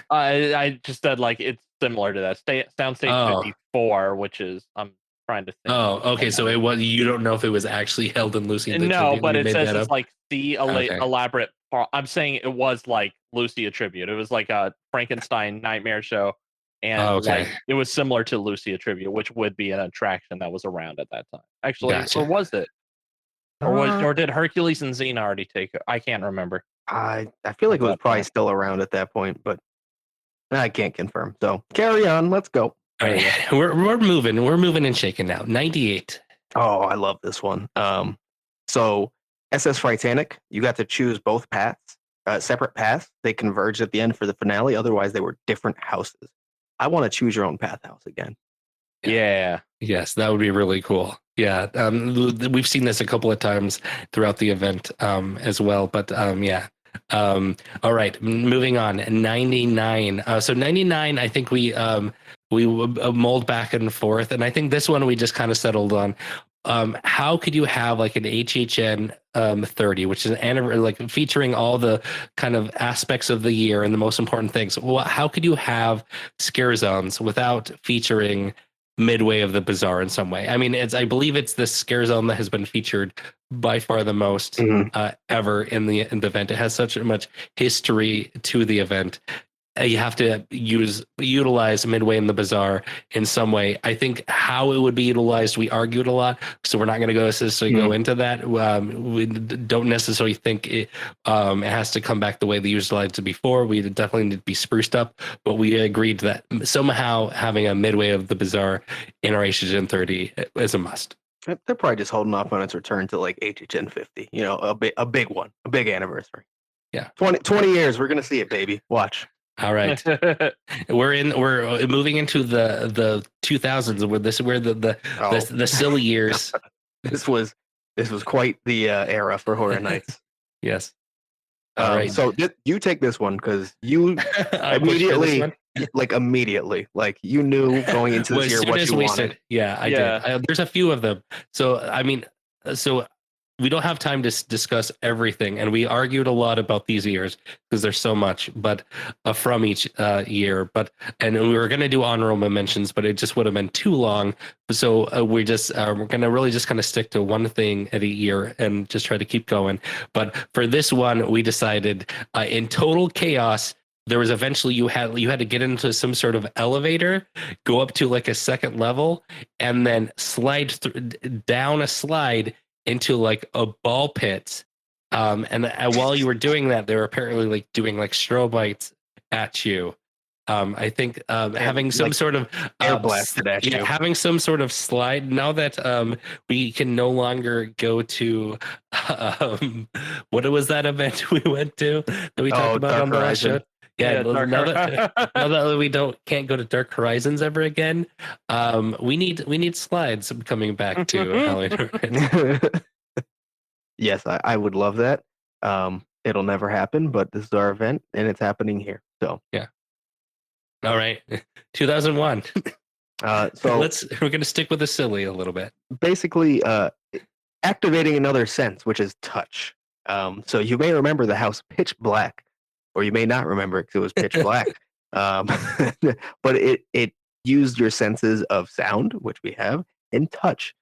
I just said like it's similar to that. Soundstage 54, which is I'm trying to think.
Oh, okay. So it was. You don't know if it was actually held in Lucia.
No, but it says it's like the elaborate. I'm saying it was like Lucia Tribute. It was like a Frankenstein nightmare show. And like, it was similar to Lucia Trivia, which would be an attraction that was around at that time. Actually, or was it? Or did Hercules and Xena already take it? I can't remember.
I feel like it was probably still around at that point, but I can't confirm. So carry on. Let's go.
All right. We're moving. We're moving and shaking now. 98.
Oh, I love this one. So SS Titanic, you got to choose both paths, separate paths. They converged at the end for the finale. Otherwise, they were different houses. I want to choose your own path house again.
Yeah.
Yes, that would be really cool. Yeah. We've seen this a couple of times throughout the event as well. But yeah. All right. Moving on. 99. So 99, I think we mold back and forth. And I think this one we just kind of settled on. How could you have like an HHN 30, which is an like featuring all the kind of aspects of the year and the most important things? Well, how could you have scare zones without featuring midway of the bazaar in some way? I mean, I believe it's the scare zone that has been featured by far the most ever in the event. It has such much history to the event. You have to utilize midway in the bazaar in some way. I think how it would be utilized, we argued a lot, so we're not going to go into that. We don't necessarily think it has to come back the way they utilized it before. We definitely need to be spruced up, but we agreed that somehow having a midway of the bazaar in our HHN 30 is a must.
They're probably just holding off on its return to like HHN 50. A big one, a big anniversary.
Yeah,
20 years, we're gonna see it, baby. Watch.
All right, we're moving into the 2000s where the silly years.
This was quite the era for Horror Nights.
Yes. All right.
So you take this one because you immediately, like you knew going into this year what you wanted.
Yeah, I did. There's a few of them. So I mean, we don't have time to discuss everything, and we argued a lot about these years because there's so much, but from each year. And we were going to do honorable mentions, but it just would have been too long. So we're going to really just kind of stick to one thing at a year and just try to keep going. But for this one, we decided in total chaos, there was eventually you had to get into some sort of elevator, go up to like a second level, and then slide down a slide into like a ball pit. And while you were doing that, they were apparently like doing like strobites at you. I think having some sort of
air blasted at you.
Having some sort of slide. Now that we can no longer go to what was that event we went to that we talked about on the last show? Yeah, now that we can't go to Dark Horizons ever again, we need slides coming back to Halloween.
Yes, I would love that. It'll never happen, but this is our event, and it's happening here. So
yeah. All right, 2001.
So
we're gonna stick with the silly a little bit.
Basically, activating another sense, which is touch. So you may remember the house pitch black, or you may not remember it because it was pitch black. But it used your senses of sound, which we have, and touch.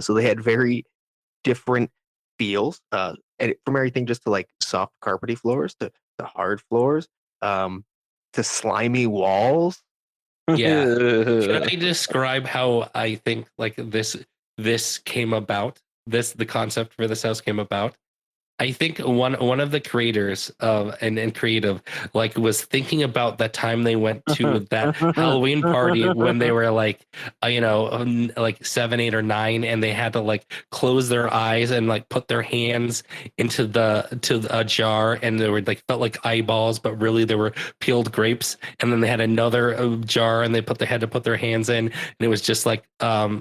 So they had very different feels, and from everything just to like soft carpety floors to hard floors, to slimy walls.
Yeah. Should I describe how I think like this came about? The concept for this house came about. I think one of the creators of and creative like was thinking about that time they went to that Halloween party when they were like like 7, 8, or 9, and they had to like close their eyes and like put their hands into a jar, and they were like felt like eyeballs, but really they were peeled grapes. And then they had another jar, and they had to put their hands in, and it was just like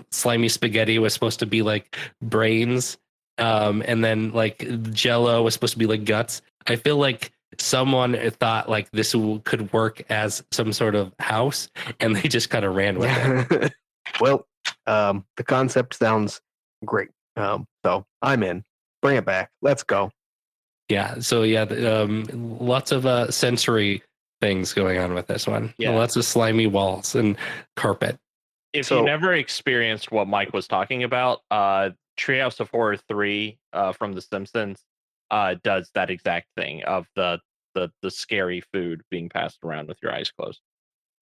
slimy spaghetti was supposed to be like brains. And then like Jello was supposed to be like guts. I feel like someone thought like this could work as some sort of house, and they just kind of ran with it.
Well, the concept sounds great. So I'm in. Bring it back. Let's go.
Yeah. So yeah, lots of sensory things going on with this one. Yeah. Lots of slimy walls and carpet.
If you never experienced what Mike was talking about, Treehouse of Horror 3 from The Simpsons does that exact thing of the scary food being passed around with your eyes closed.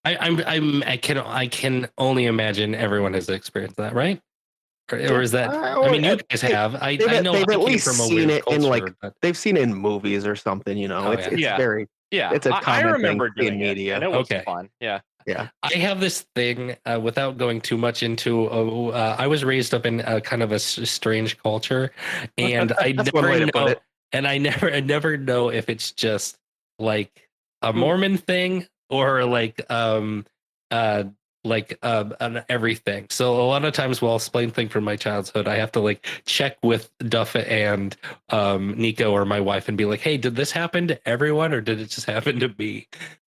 I can only imagine everyone has experienced that, right? Or is that? I mean, you guys have. I know
they've at least
from a
seen it
culture,
in like they've seen it in movies or something. You know, it's very It's a common
I remember
thing
doing
in media.
And it was fun. Yeah.
Yeah.
I have this thing without going too much into. I was raised up in kind of a strange culture, and I never know. And I never know if it's just like a Mormon thing or like an everything. So a lot of times while explaining things from my childhood, I have to like check with Duff and Nico or my wife and be like, hey, did this happen to everyone or did it just happen to me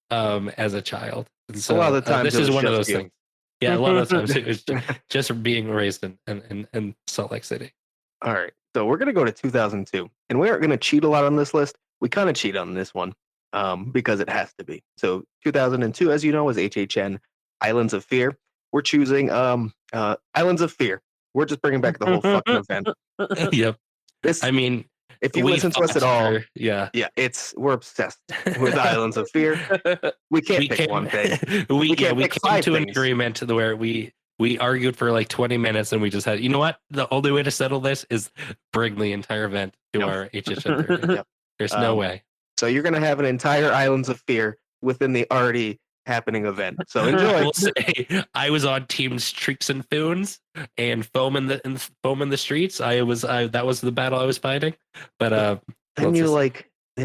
as a child? And so
a lot of the times
this is one of those things. Yeah, a lot of times it was just being raised in Salt Lake City.
All right. So we're going to go to 2002. And we aren't going to cheat a lot on this list. We kind of cheat on this one because it has to be. So 2002, as you know, is HHN Islands of Fear. We're choosing Islands of Fear. We're just bringing back the whole fucking event.
Yep.
If you listen to us at all,
yeah,
we're obsessed with Islands of Fear. We can't pick one thing.
We came to an agreement where we argued for like 20 minutes and we just had, you know what? The only way to settle this is bring the entire event to our HHN. Yep. There's no way.
So you're going to have an entire Islands of Fear within the already happening event. So enjoy.
We'll say I was on Team Streaks and Foons and foam in the streets. That was the battle I was fighting. But
then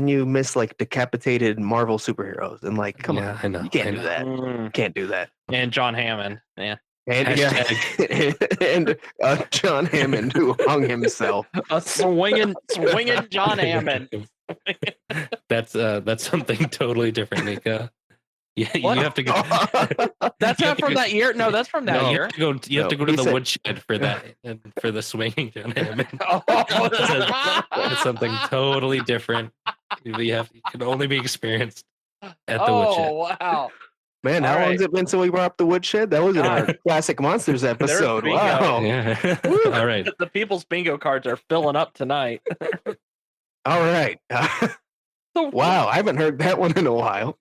you miss like decapitated Marvel superheroes and like come on,
I know
you can't do that. You can't do that.
And John Hammond, yeah.
And John Hammond who hung himself.
A swinging John Hammond.
That's something totally different, Nico. Yeah, you
What?
have to go.
That's
you
not
have to
from
go-
that year. No, that's from that
No, you
year.
have to go. You have
No,
to go to
he
the
said-
woodshed for that and for the swinging John Hammond.
Oh,
That's something totally different. You can only be experienced at the
oh
woodshed.
wow.
Man, how
All
long
right.
has it been since we brought up the woodshed? That was in our
God.
classic monsters episode.
bingo.
Wow.
Yeah. All right.
The people's bingo cards are filling up tonight.
All right. Wow, I haven't heard that one in a while.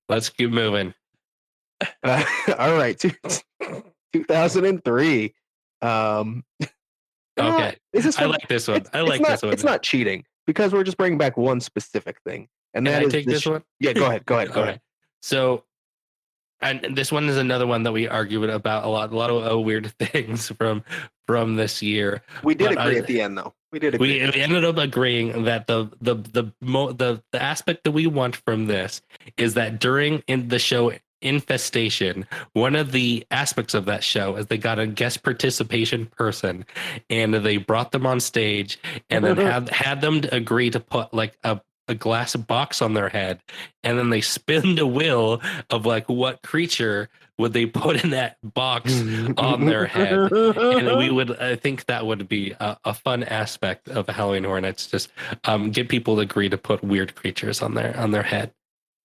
Let's keep moving.
All right, 2003.
Okay.
Is this
I
one?
like this one. I like
it's not,
this one.
It's not cheating because we're just bringing back one specific thing, and
Can
that
I
is
take
the
this one?
Yeah, go ahead. Go ahead. Go
All
ahead.
right. So, and this one is another one that we argued about a lot of weird things from this year.
We did
But
agree at the end, though. We did agree.
We ended up agreeing that the aspect that we want from this is that during in the show Infestation, one of the aspects of that show is they got a guest participation person, and they brought them on stage, and then had them agree to put like a glass box on their head, and then they spinned a wheel of like what creature would they put in that box on their head. And we would, I think that would be a fun aspect of Halloween Horror Nights. Just get people to agree to put weird creatures on their head.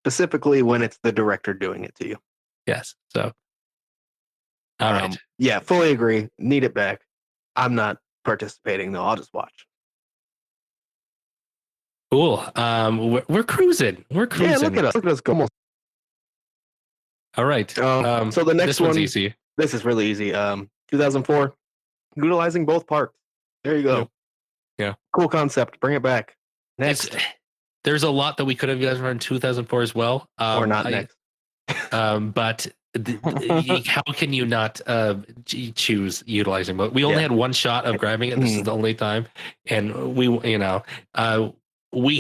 Specifically when it's the director doing it to you.
Yes. So, all right.
Yeah, fully agree. Need it back. I'm not participating though. I'll just watch.
Cool. We're cruising. We're cruising.
Yeah, look at us. Look at us go.
All right.
So the next
this one's
one,
easy.
This is really easy. 2004, utilizing both parks. There you go.
Yeah.
Cool concept. Bring it back. Next.
There's a lot that we could have used in 2004 as well.
Or not next.
But how can you not choose utilizing both? We only had one shot of grabbing it. This is the only time, and we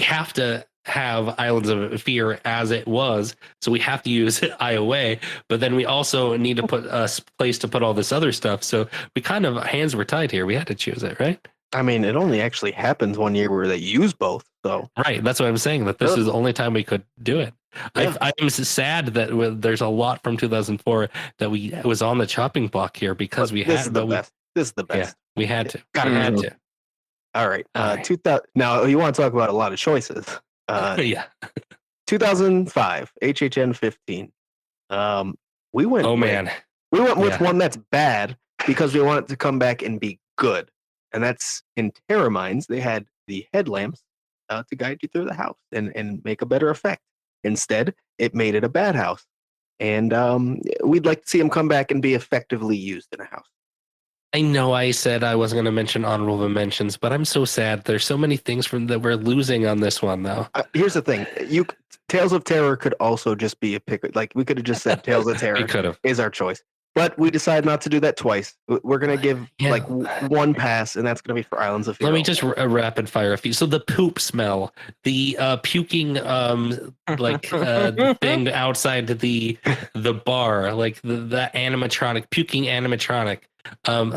have to have Islands of Fear as it was, so we have to use IOA. But then we also need to put a place to put all this other stuff. So we kind of hands were tied here. We had to choose it, right?
I mean, it only actually happens one year where they use both. So
right, that's what I'm saying. That this is the only time we could do it.
Yeah.
I'm sad that there's a lot from 2004 that was on the chopping block here because we
this
had.
Is the best. This is the best.
Yeah, we had to.
Gotta
we
be
had
true.
to.
All right.
All right.
2000. Now you want to talk about a lot of choices.
Yeah.
2005 HHN 15. We went.
Oh man.
We went with one that's bad because we want it to come back and be good. And that's in Terror Minds. They had the headlamps to guide you through the house and make a better effect. Instead, it made it a bad house. And we'd like to see them come back and be effectively used in a house.
I know I said I wasn't going to mention honorable mentions, but I'm so sad. There's so many things that we're losing on this one, though.
Here's the thing: Tales of Terror could also just be a pick. Like we could have just said Tales of Terror
We could have.
is our choice, but we decided not to do that twice. We're gonna give like one pass, and that's gonna be for Islands of Fear.
Let me just rapid fire a few. So the poop smell, the puking thing outside the bar, like the animatronic, puking animatronic.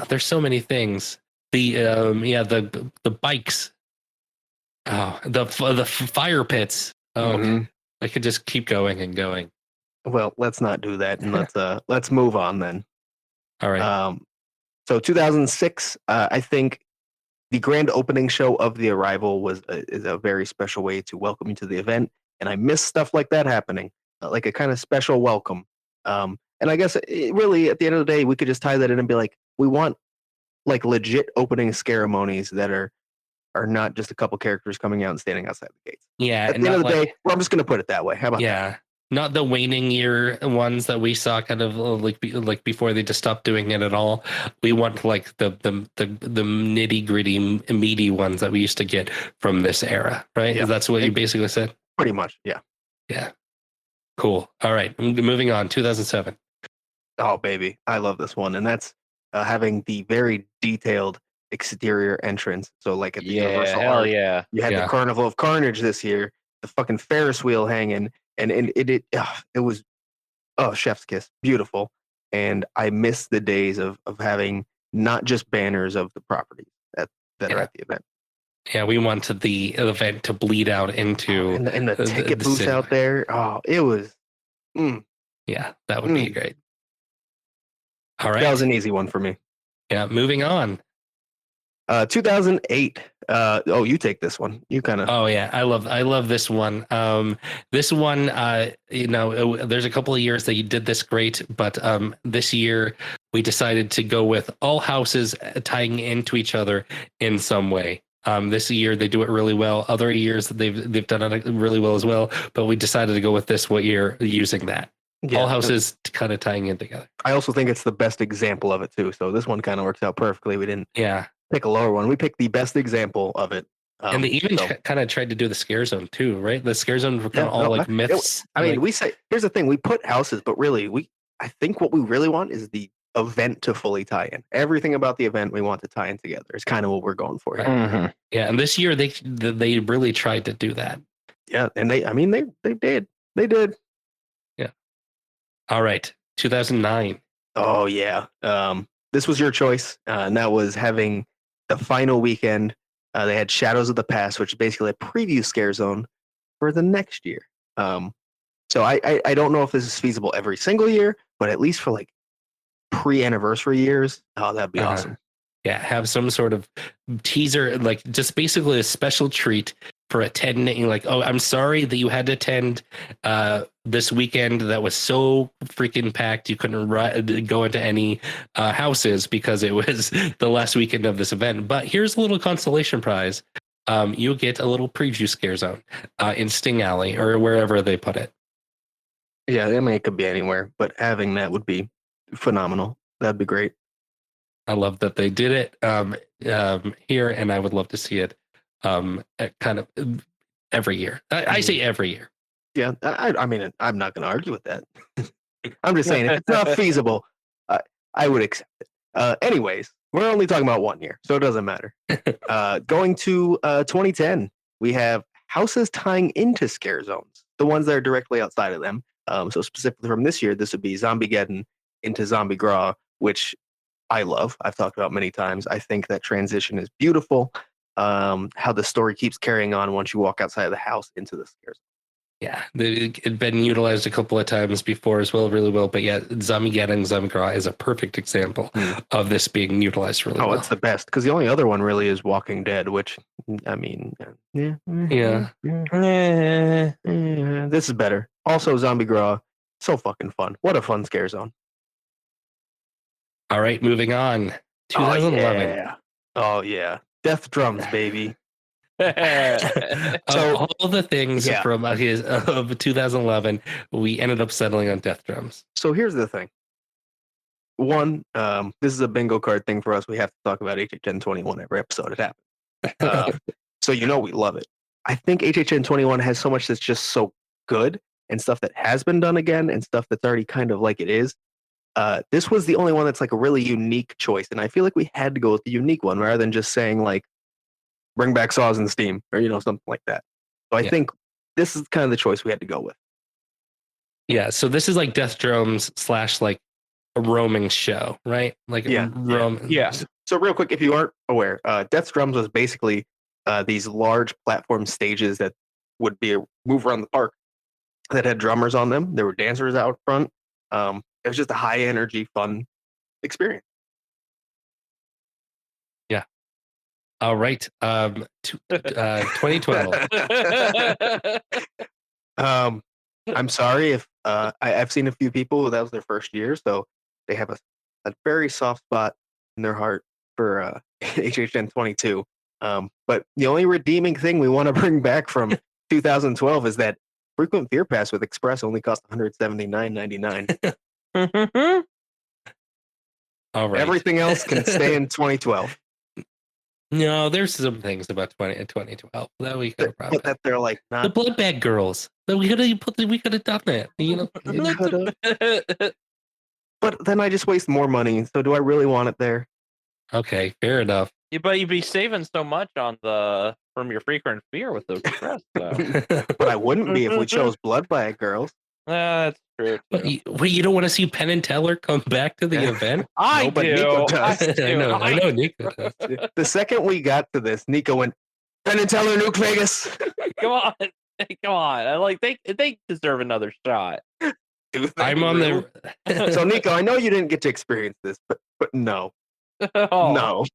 There's so many things. The bikes. Oh, the fire pits. Oh, I could just keep going and going.
Well, let's not do that, and let's move on then.
All right.
So 2006, I think the grand opening show of The Arrival is a very special way to welcome you to the event, and I miss stuff like that happening, like a kind of special welcome. And I guess really, at the end of the day, we could just tie that in and be like, we want like legit opening ceremonies that are not just a couple characters coming out and standing outside the gates.
Yeah.
At the end of the day, well, I'm just going to put it that way. How about that?
Yeah. Not the waning year ones that we saw kind of like before they just stopped doing it at all. We want like the nitty gritty meaty ones that we used to get from this era, right?
Yeah.
That's what you basically said?
Pretty much, yeah.
Yeah. Cool. All right. Moving on. 2007.
Oh, baby. I love this one. And that's having the very detailed exterior entrance. So like at the Universal
hell
Art,
yeah.
you had the Carnival of Carnage this year, the fucking Ferris wheel hanging, and it was chef's kiss, beautiful. And I miss the days of having not just banners of the properties that are at the event.
Yeah, we wanted the event to bleed out into
and the ticket
the
booth
city.
out there. Oh, it was
Yeah, that would be great. All right.
That was an easy one for me.
Yeah, moving on.
2008. You take this one. You kind of.
Oh yeah, I love this one. This one, there's a couple of years that you did this great, but this year we decided to go with all houses tying into each other in some way. This year they do it really well. Other years they've done it really well as well, but we decided to go with this year using that.
Yeah,
all houses kind of tying in together.
I also think it's the best example of it too. So this one kind of works out perfectly. We didn't pick a lower one. We picked the best example of it.
And they even kind of tried to do the scare zone too, right? The scare zone were kind of all like myths.
We say, here's the thing: we put houses, but really, I think what we really want is the event to fully tie in. Everything about the event we want to tie in together is kind of what we're going for here.
Mm-hmm.
Yeah, and this year they really tried to do that.
Yeah, and they did.
Yeah. All right, 2009.
Oh yeah. This was your choice. And that was having the final weekend. They had Shadows of the Past, which is basically a preview scare zone for the next year. So I don't know if this is feasible every single year, but at least for like pre-anniversary years, that'd be awesome.
Yeah, have some sort of teaser, like just basically a special treat for attending. Like, oh, I'm sorry that you had to attend this weekend that was so freaking packed you couldn't go into any houses because it was the last weekend of this event. But here's a little consolation prize. You get a little preview scare zone in Sting Alley or wherever they put it.
Yeah, I mean, it could be anywhere, but having that would be phenomenal. That'd be great.
I love that they did it here, and I would love to see it kind of every year. I say every year.
Yeah, I mean, I'm not going to argue with that. I'm just saying, if it's not feasible, I would accept it. Anyways, we're only talking about 1 year, so it doesn't matter. Going to 2010, we have houses tying into scare zones, the ones that are directly outside of them. So specifically from this year, this would be Zombiegeddon into Zombie Graw, which I love. I've talked about many times. I think that transition is beautiful. How the story keeps carrying on once you walk outside of the house into the scare zone.
Yeah, it's been utilized a couple of times before as well, really well. But yeah, Zombiegeddon, Zombie Graw is a perfect example of this being utilized really well.
Oh, it's the best because the only other one really is Walking Dead, which I mean,
yeah.
This is better. Also, Zombie Graw, so fucking fun. What a fun scare zone.
All right, moving on. 2011.
Oh yeah. Death drums, baby.
So all the things from of 2011, we ended up settling on death drums.
So here's the thing. One, this is a bingo card thing for us. We have to talk about HHN 21 every episode. It happens. So we love it. I think HHN 21 has so much that's just so good and stuff that has been done again and stuff that's already kind of like it is. This was the only one that's like a really unique choice, and I feel like we had to go with the unique one rather than just saying like bring back Saws and Steam or something like that. So I think this is kind of the choice we had to go with.
Yeah, so this is like Death Drums / like a roaming show, right? Like
yeah. So real quick, if you aren't aware, Death Drums was basically these large platform stages that would move around the park that had drummers on them. There were dancers out front. It was just a high energy, fun experience.
Yeah. All right. 2012.
I'm sorry if I've seen a few people that was their first year, so they have a very soft spot in their heart for HHN 22. But the only redeeming thing we want to bring back from 2012 is that frequent Fear Pass with Express only cost $179.99.
All right.
Everything else can stay in 2012.
No, there's some things about 2012 that we could have brought
back. That they're like not
the Blood Bag Girls. That we could have done that.
But then I just waste more money. So do I really want it there?
Okay, fair enough.
But you'd be saving so much on from your frequent fear with the Express, though.
But I wouldn't be if we chose Blood Bag Girls.
That's true.
Wait, you don't want to see Penn and Teller come back to the event?
I do.
Nico does.
I know Nico does.
The second we got to this, Nico went, Penn and Teller, Nuke Vegas.
Come on. I like they deserve another shot.
Do they
I'm on
really?
the.
So Nico, I know you didn't get to experience this, but no,
Oh,
no.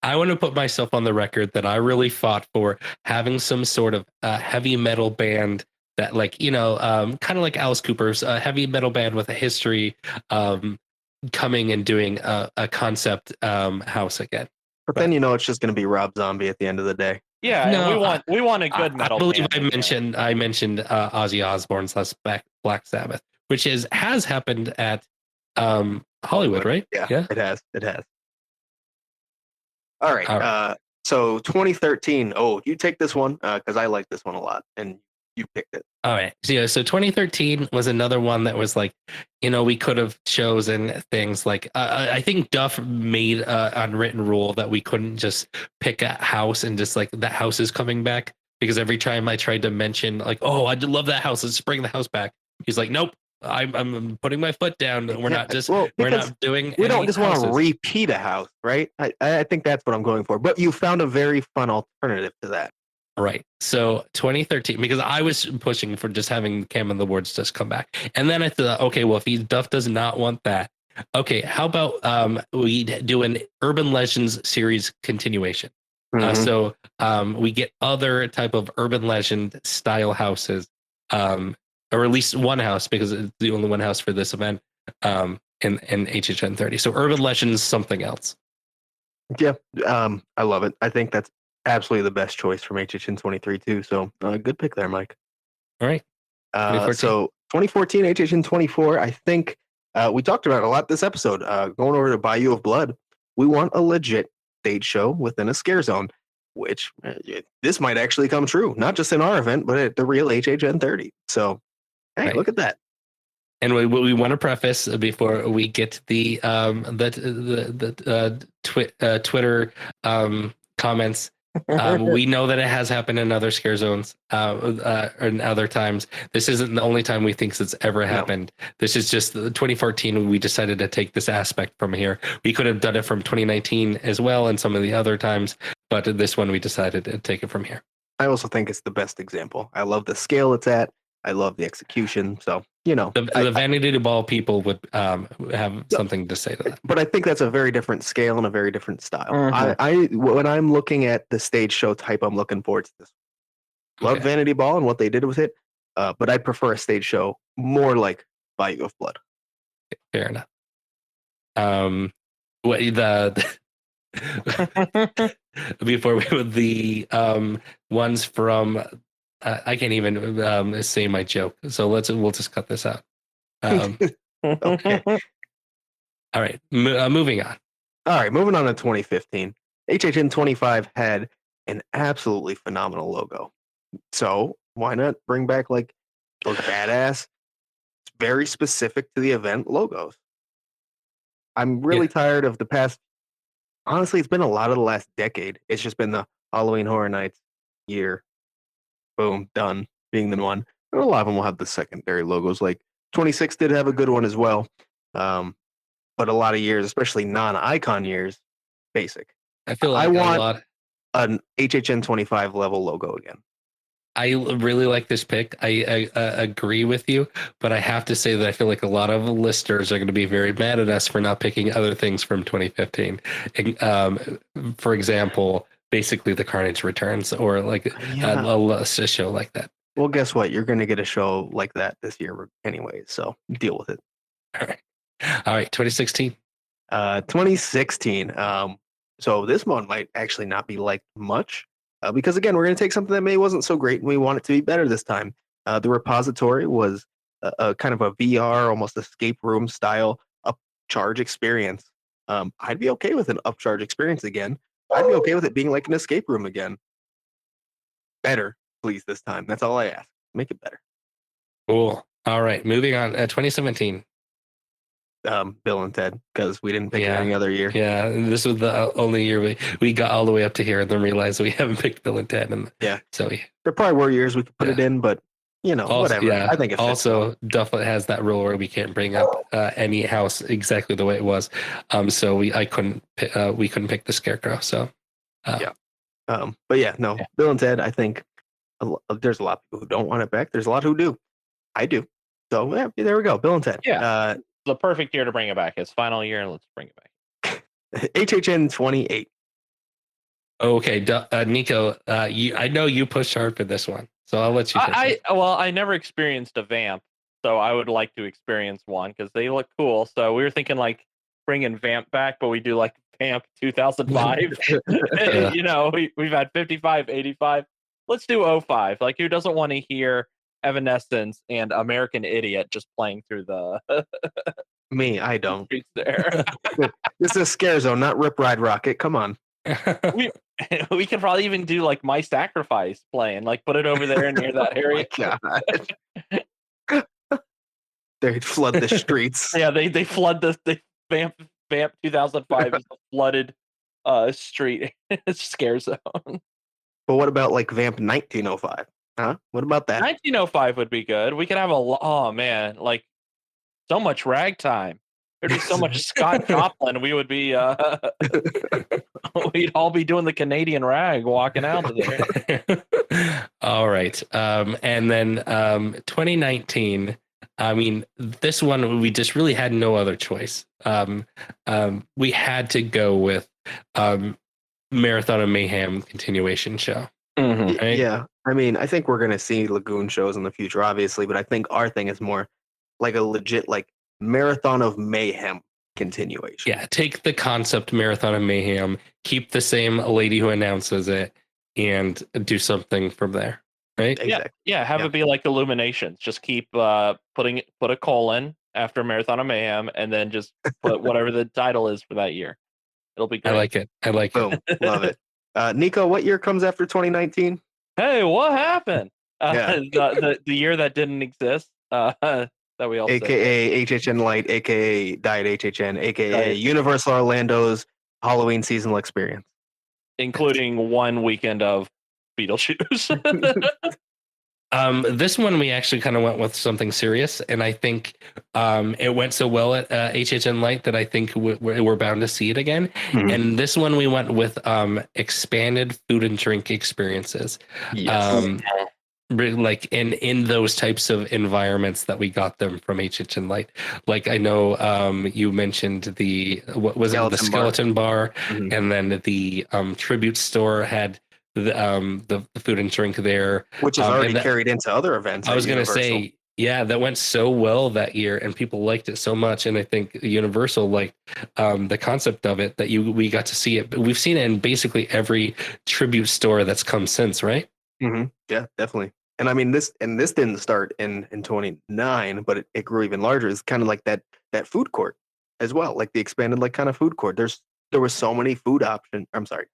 I want to put myself on the record that I really fought for having some sort of heavy metal band that, like, kind of like Alice Cooper's heavy metal band with a history, coming and doing a concept house again.
But then it's just going to be Rob Zombie at the end of the day.
yeah, and
No,
we want a good
I
metal
believe
band.
I mentioned Ozzy Osbourne's last Black Sabbath, which has happened at Hollywood, right?
Yeah, it has. It has. All right. So 2013. Oh, you take this one because I like this one a lot, and you picked it.
All right. So 2013 was another one that was like, we could have chosen things like I think Duff made an unwritten rule that we couldn't just pick a house and just like that house is coming back, because every time I tried to mention like, oh, I love that house, let's bring the house back, he's like, nope, I'm putting my foot down. We're not just we're not doing.
We don't just want to
houses.
repeat a house, right? I think that's what I'm going for. But you found a very fun alternative to that.
Right. So 2013, because I was pushing for just having Cam and the Wards just come back. And then I thought, okay, well, if Duff does not want that, okay, how about we do an Urban Legends series continuation? So we get other type of urban legend style houses, or at least one house, because it's the only one house for this event, in HHN 30. So Urban Legends, something else.
Yeah, I love it. I think that's absolutely the best choice from HHN 23 too. So good pick there, Mike.
All right.
So 2014 HHN 24. I think we talked about it a lot this episode. Going over to Bayou of Blood, we want a legit stage show within a scare zone, which this might actually come true, not just in our event, but at the real HHN 30. So hey, look at that.
And we want to preface before we get to the Twitter comments. We know that it has happened in other scare zones, and other times. This isn't the only time we think it's ever happened. No. This is just 2014. We decided to take this aspect from here. We could have done it from 2019 as well, and some of the other times, but this one we decided to take it from here.
I also think it's the best example. I love the scale it's at. I love the execution. So,
the Vanity to Ball people would have something to say to that.
But I think that's a very different scale and a very different style. Mm-hmm. When I'm looking at the stage show type, I'm looking forward to this. Love Vanity Ball and what they did with it, but I prefer a stage show more like Bayou of Blood.
Fair enough. Before we with the ones from. I can't even say my joke, so we'll just cut this out. Okay. All right, moving on.
All right, moving on to 2015. HHN 25 had an absolutely phenomenal logo. So why not bring back like those badass, very specific to the event logos? I'm really tired of the past. Honestly, it's been a lot of the last decade. It's just been the Halloween Horror Nights year. Boom, done, being the one. And a lot of them will have the secondary logos. Like 26 did have a good one as well. But a lot of years, especially non-icon years, basic.
I feel like
I want an HHN 25 level logo again.
I really like this pick. I agree with you, but I have to say that I feel like a lot of listeners are going to be very mad at us for not picking other things from 2015. For example, basically the Carnage Returns, or like a show like that.
Well, guess what? You're going to get a show like that this year anyway, so deal with it.
All right. 2016.
2016. So this one might actually not be liked much because, again, we're going to take something that maybe wasn't so great and we want it to be better this time. The repository was a kind of a VR, almost escape room style upcharge experience. I'd be okay with an upcharge experience again. I'd be okay with it being like an escape room again. Better, please, this time. That's all I ask. Make it better.
Cool. All right. Moving on. 2017.
Bill and Ted, because we didn't pick it any other year.
Yeah, this was the only year we got all the way up to here and then realized we haven't picked Bill and Ted. And so
there probably were years we could put it in, but also, whatever.
Yeah,
I think it fits
also Duff has that rule where we can't bring up any house exactly the way it was. So we couldn't pick the Scarecrow. So
but Bill and Ted. I think there's a lot of people who don't want it back. There's a lot who do. I do. So yeah, there we go. Bill and Ted.
Yeah. The perfect year to bring it back. It's final year. Let's bring it back.
HHN 28.
Okay, Nico, I know you pushed hard for this one, so I'll let you.
I never experienced a vamp, so I would like to experience one because they look cool. So we were thinking like bringing vamp back, but we do like vamp 2005.
Yeah.
You know, we've had 55, 85. Let's do 05. Like, who doesn't want to hear Evanescence and American Idiot just playing through the
Me, I don't.
streets there?
This is Scare Zone, not Rip Ride Rocket. Come on.
We could probably even do like My Sacrifice playing, like put it over there near that area.
Oh my God. They'd flood the streets.
Yeah, they flood the vamp 2005 is a flooded street scare zone.
But what about like Vamp 1905? Huh? What about that?
1905 would be good. We could have oh man, like so much ragtime. There'd be so much Scott Joplin. We would be we'd all be doing the Canadian rag walking out of there.
All right. And then 2019. I mean, this one we just really had no other choice. We had to go with Marathon of Mayhem continuation show.
Mm-hmm.
Right?
Yeah. I mean, I think we're gonna see Lagoon shows in the future, obviously, but I think our thing is more like a legit like Marathon of Mayhem continuation.
Yeah, take the concept Marathon of Mayhem, keep the same lady who announces it, and do something from there. Right?
Exactly.
Yeah, have it be like Illuminations. Just keep put a colon after Marathon of Mayhem, and then just put whatever the title is for that year. It'll be great.
I like it. I like
Boom.
it.
Love it. Nico, what year comes after 2019?
Hey, what happened?
Yeah.
The year that didn't exist. That we all said.
AKA HHN Light, AKA Diet HHN, AKA Universal Orlando's Halloween seasonal experience.
Including one weekend of Beetlejuice.
This one we actually kind of went with something serious, and I think it went so well at HHN Light that I think we're bound to see it again.
Mm-hmm.
And this one we went with expanded food and drink experiences.
Yes.
Like in those types of environments that we got them from HHN Light. Like I know you mentioned the skeleton bar,
Mm-hmm.
and then the tribute store had the food and drink there,
which is already carried into other events.
I was going to say, yeah, that went so well that year, and people liked it so much. And I think Universal liked the concept of it that we got to see it. But we've seen it in basically every tribute store that's come since, right?
Mm-hmm. Yeah, definitely. And I mean, this didn't start in 29, but it grew even larger. It's kind of like that food court as well, like the expanded like kind of food court. There was so many food options. I'm sorry,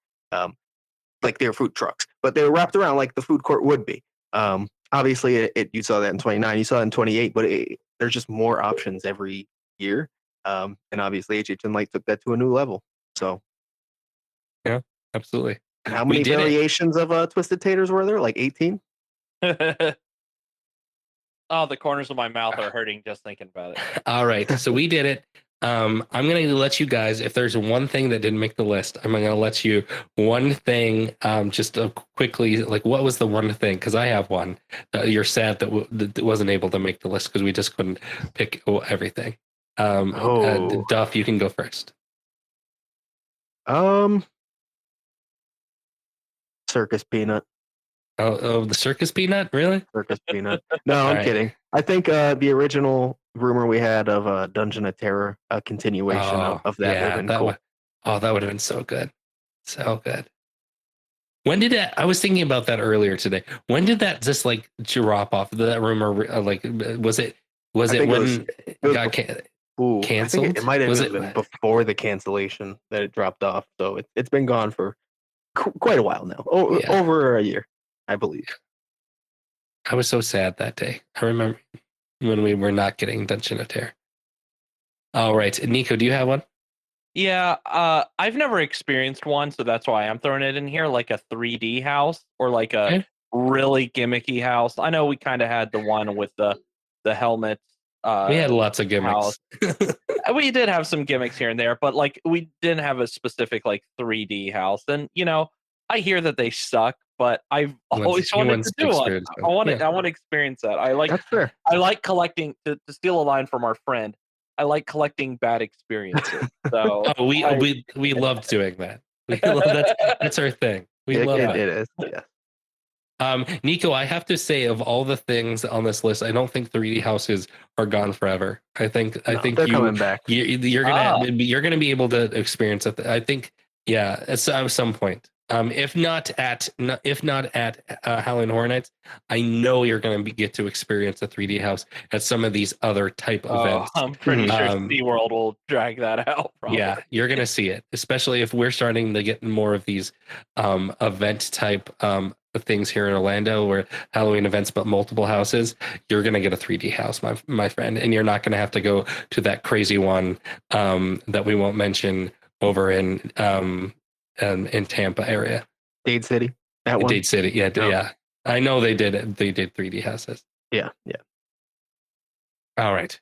like they were food trucks, but they were wrapped around like the food court would be. Obviously, you saw that in 29, you saw it in 28, but there's just more options every year. And obviously, HHN Light took that to a new level. So,
yeah, absolutely.
And how many variations of Twisted Taters were there? Like 18?
Oh, the corners of my mouth are hurting just thinking about it.
All right, so we did it. I'm going to let you guys, if there's one thing that didn't make the list, I'm going to let you one thing, just quickly, like what was the one thing? Because I have one. You're sad that wasn't able to make the list because we just couldn't pick everything. Duff, you can go first.
Circus Peanut.
Oh, the Circus Peanut? Really?
Circus Peanut. No, I'm kidding. I think the original rumor we had of Dungeon of Terror, a continuation of that.
Yeah, that would have been so good. So good. When did that? I was thinking about that earlier today. When did that just like drop off? That rumor, like, was it when it got canceled?
It might have been before the cancellation that it dropped off. So it's been gone for quite a while now. Over a year, I believe.
I was so sad that day. I remember when we were not getting Dungeon of Terror. All right, Nico, do you have one?
Yeah, I've never experienced one, so that's why I'm throwing it in here, like a 3D house or like a really gimmicky house. I know we kind of had the one with the helmets.
We had lots of gimmicks.
We did have some gimmicks here and there, but like we didn't have a specific like 3D house. And I hear that they suck, but I've always
He
wanted
wants
to do one.
experience
I want
them.
to. I want to experience that.
That's fair.
I like collecting. To steal a line from our friend, I like collecting bad experiences. So
Oh, we loved doing that. We love that's our thing. We love
it
that.
is. Yeah.
Nico, I have to say, of all the things on this list, I don't think 3D houses are gone forever. I think
They're coming back.
you're gonna be able to experience it. I think, yeah, at some point. If not at Halloween Horror Nights, I know you're gonna get to experience a 3D house at some of these other type events.
I'm pretty sure
Um,
SeaWorld will drag that out. Probably.
Yeah, you're gonna see it, especially if we're starting to get more of these event type things here in Orlando, where Halloween events but multiple houses. You're gonna get a 3D house, my friend, and you're not gonna have to go to that crazy one that we won't mention over in Tampa area.
Dade City. That one.
Dade City, yeah,
No.
yeah. I know they did it. They did 3D houses.
Yeah.
All right.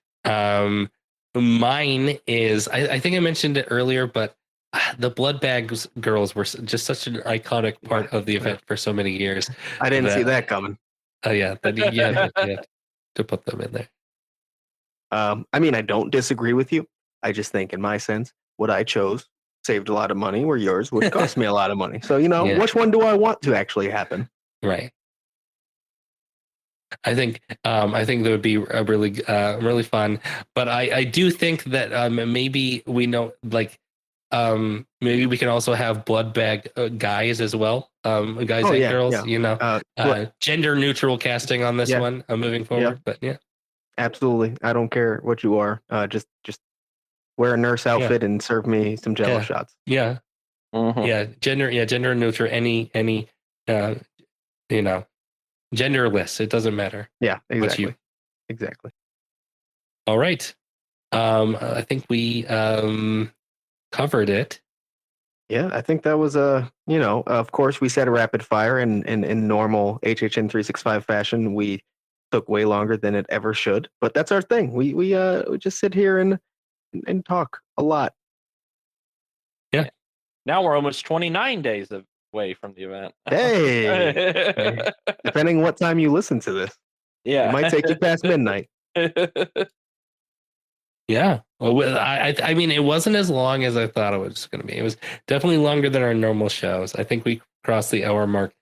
Mine is, I think I mentioned it earlier, but the Blood Bags girls were just such an iconic part of the event for so many years.
I didn't see that coming.
Oh yeah, you had to put them in there.
I mean, I don't disagree with you. I just think, in my sense, what I chose saved a lot of money, where yours would cost me a lot of money. So,
Yeah.
which one do I want to actually happen?
Right. I think that would be a really fun, but I do think that maybe we know, like, maybe we can also have blood bag guys as well, guys and girls.
Yeah.
Gender neutral casting on this one moving forward. But yeah,
absolutely. I don't care what you are. Just wear a nurse outfit and serve me some Jello shots.
Yeah, yeah. Gender neutral. Any genderless. It doesn't matter.
Yeah, exactly. Exactly.
All right. I think we covered it.
Yeah, I think that was of course we said a rapid fire, and in normal HHN 365 fashion, we took way longer than it ever should. But that's our thing. We just sit here and talk a lot.
Yeah.
Now we're almost 29 days away from the event.
Hey, depending what time you listen to this, it might take you past midnight.
Yeah. Well, I mean, it wasn't as long as I thought it was going to be. It was definitely longer than our normal shows. I think we crossed the hour mark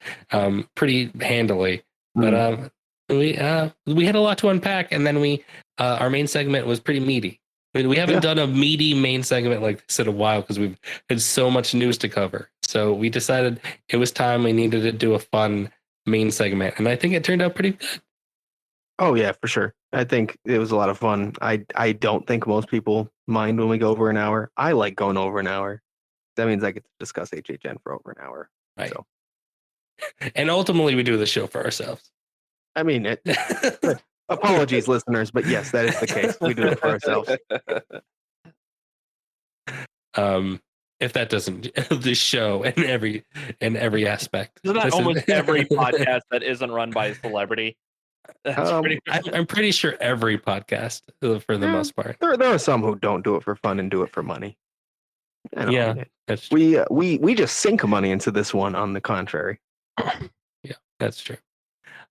pretty handily. But we had a lot to unpack, and then our main segment was pretty meaty. I mean, we haven't done a meaty main segment like this in a while because we've had so much news to cover. So we decided it was time. We needed to do a fun main segment, and I think it turned out pretty good.
Oh yeah, for sure. I think it was a lot of fun. I don't think most people mind when we go over an hour. I like going over an hour. That means I get to discuss HHN for over an hour.
Right.
So.
And ultimately, we do the show for ourselves.
I mean, apologies, listeners, but yes, that is the case. We do it for ourselves.
If that doesn't, the show in every aspect.
Isn't that almost every podcast that isn't run by a celebrity?
I'm pretty sure every podcast, for the most part.
There are some who don't do it for fun and do it for money.
That's true.
We just sink money into this one. On the contrary.
Yeah, that's true.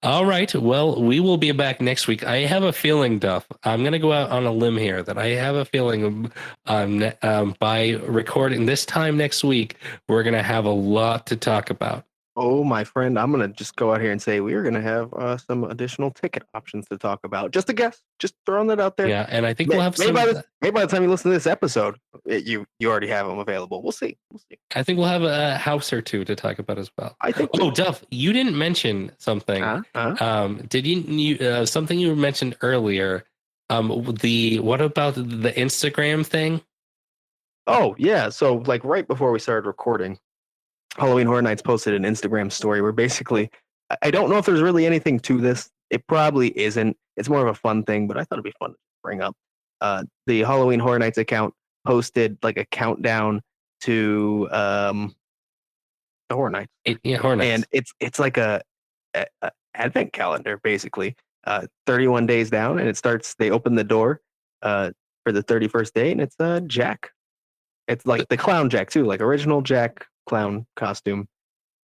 All right. Well, we will be back next week. I have a feeling, Duff. I'm going to go out on a limb here that I have a feeling by recording this time next week, we're going to have a lot to talk about.
Oh, my friend, I'm going to just go out here and say we are going to have some additional ticket options to talk about. Just a guess. Just throwing that out there.
Yeah, and I think we'll have some.
Maybe by the time you listen to this episode, you already have them available. We'll see.
I think we'll have a house or two to talk about as well.
I think.
Oh, Duff, you didn't mention something. Did you something you mentioned earlier? What about the Instagram thing?
Oh yeah. So like right before we started recording, Halloween Horror Nights posted an Instagram story where basically, I don't know if there's really anything to this. It probably isn't. It's more of a fun thing, but I thought it'd be fun to bring up. The Halloween Horror Nights account posted like a countdown to the Horror Nights.
Horror Nights.
And it's like a advent calendar basically. 31 days down, and it starts. They open the door for the 31st day, and it's Jack. It's like the clown Jack too, like original Jack clown costume.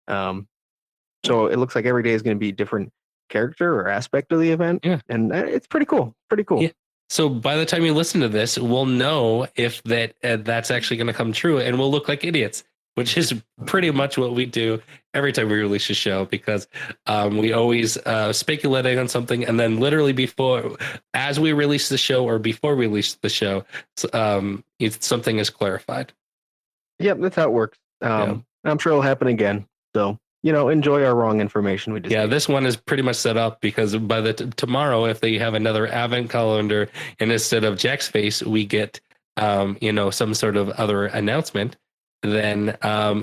So it looks like every day is going to be a different character or aspect of the event.
Yeah.
And it's pretty cool. Pretty cool.
Yeah. So by the time you listen to this, we'll know if that's actually going to come true, and we'll look like idiots, which is pretty much what we do every time we release a show, because we always speculating on something, and then literally as we release the show or before we release the show, something is clarified.
Yep, that's how it works. I'm sure it'll happen again. So, enjoy our wrong information. We just
this one is pretty much set up because by tomorrow, if they have another advent calendar and instead of Jack's face, we get some sort of other announcement, then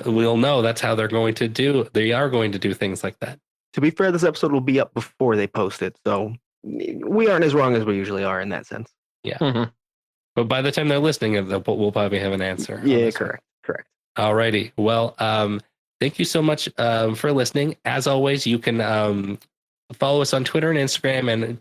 we'll know that's how they're going to do. They are going to do things like that.
To be fair, this episode will be up before they post it, so we aren't as wrong as we usually are in that sense.
Yeah. Mm-hmm. But by the time they're listening, we'll probably have an answer.
Yeah, correct.
Alrighty. Well, thank you so much for listening. As always, you can follow us on Twitter and Instagram and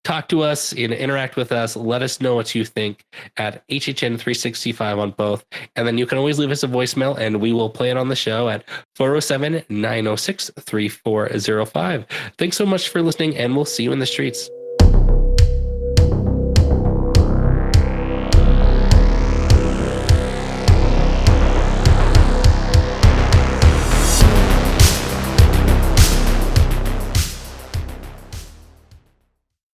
talk to us, interact with us. Let us know what you think at HHN 365 on both. And then you can always leave us a voicemail and we will play it on the show at 407-906-3405. Thanks so much for listening, and we'll see you in the streets.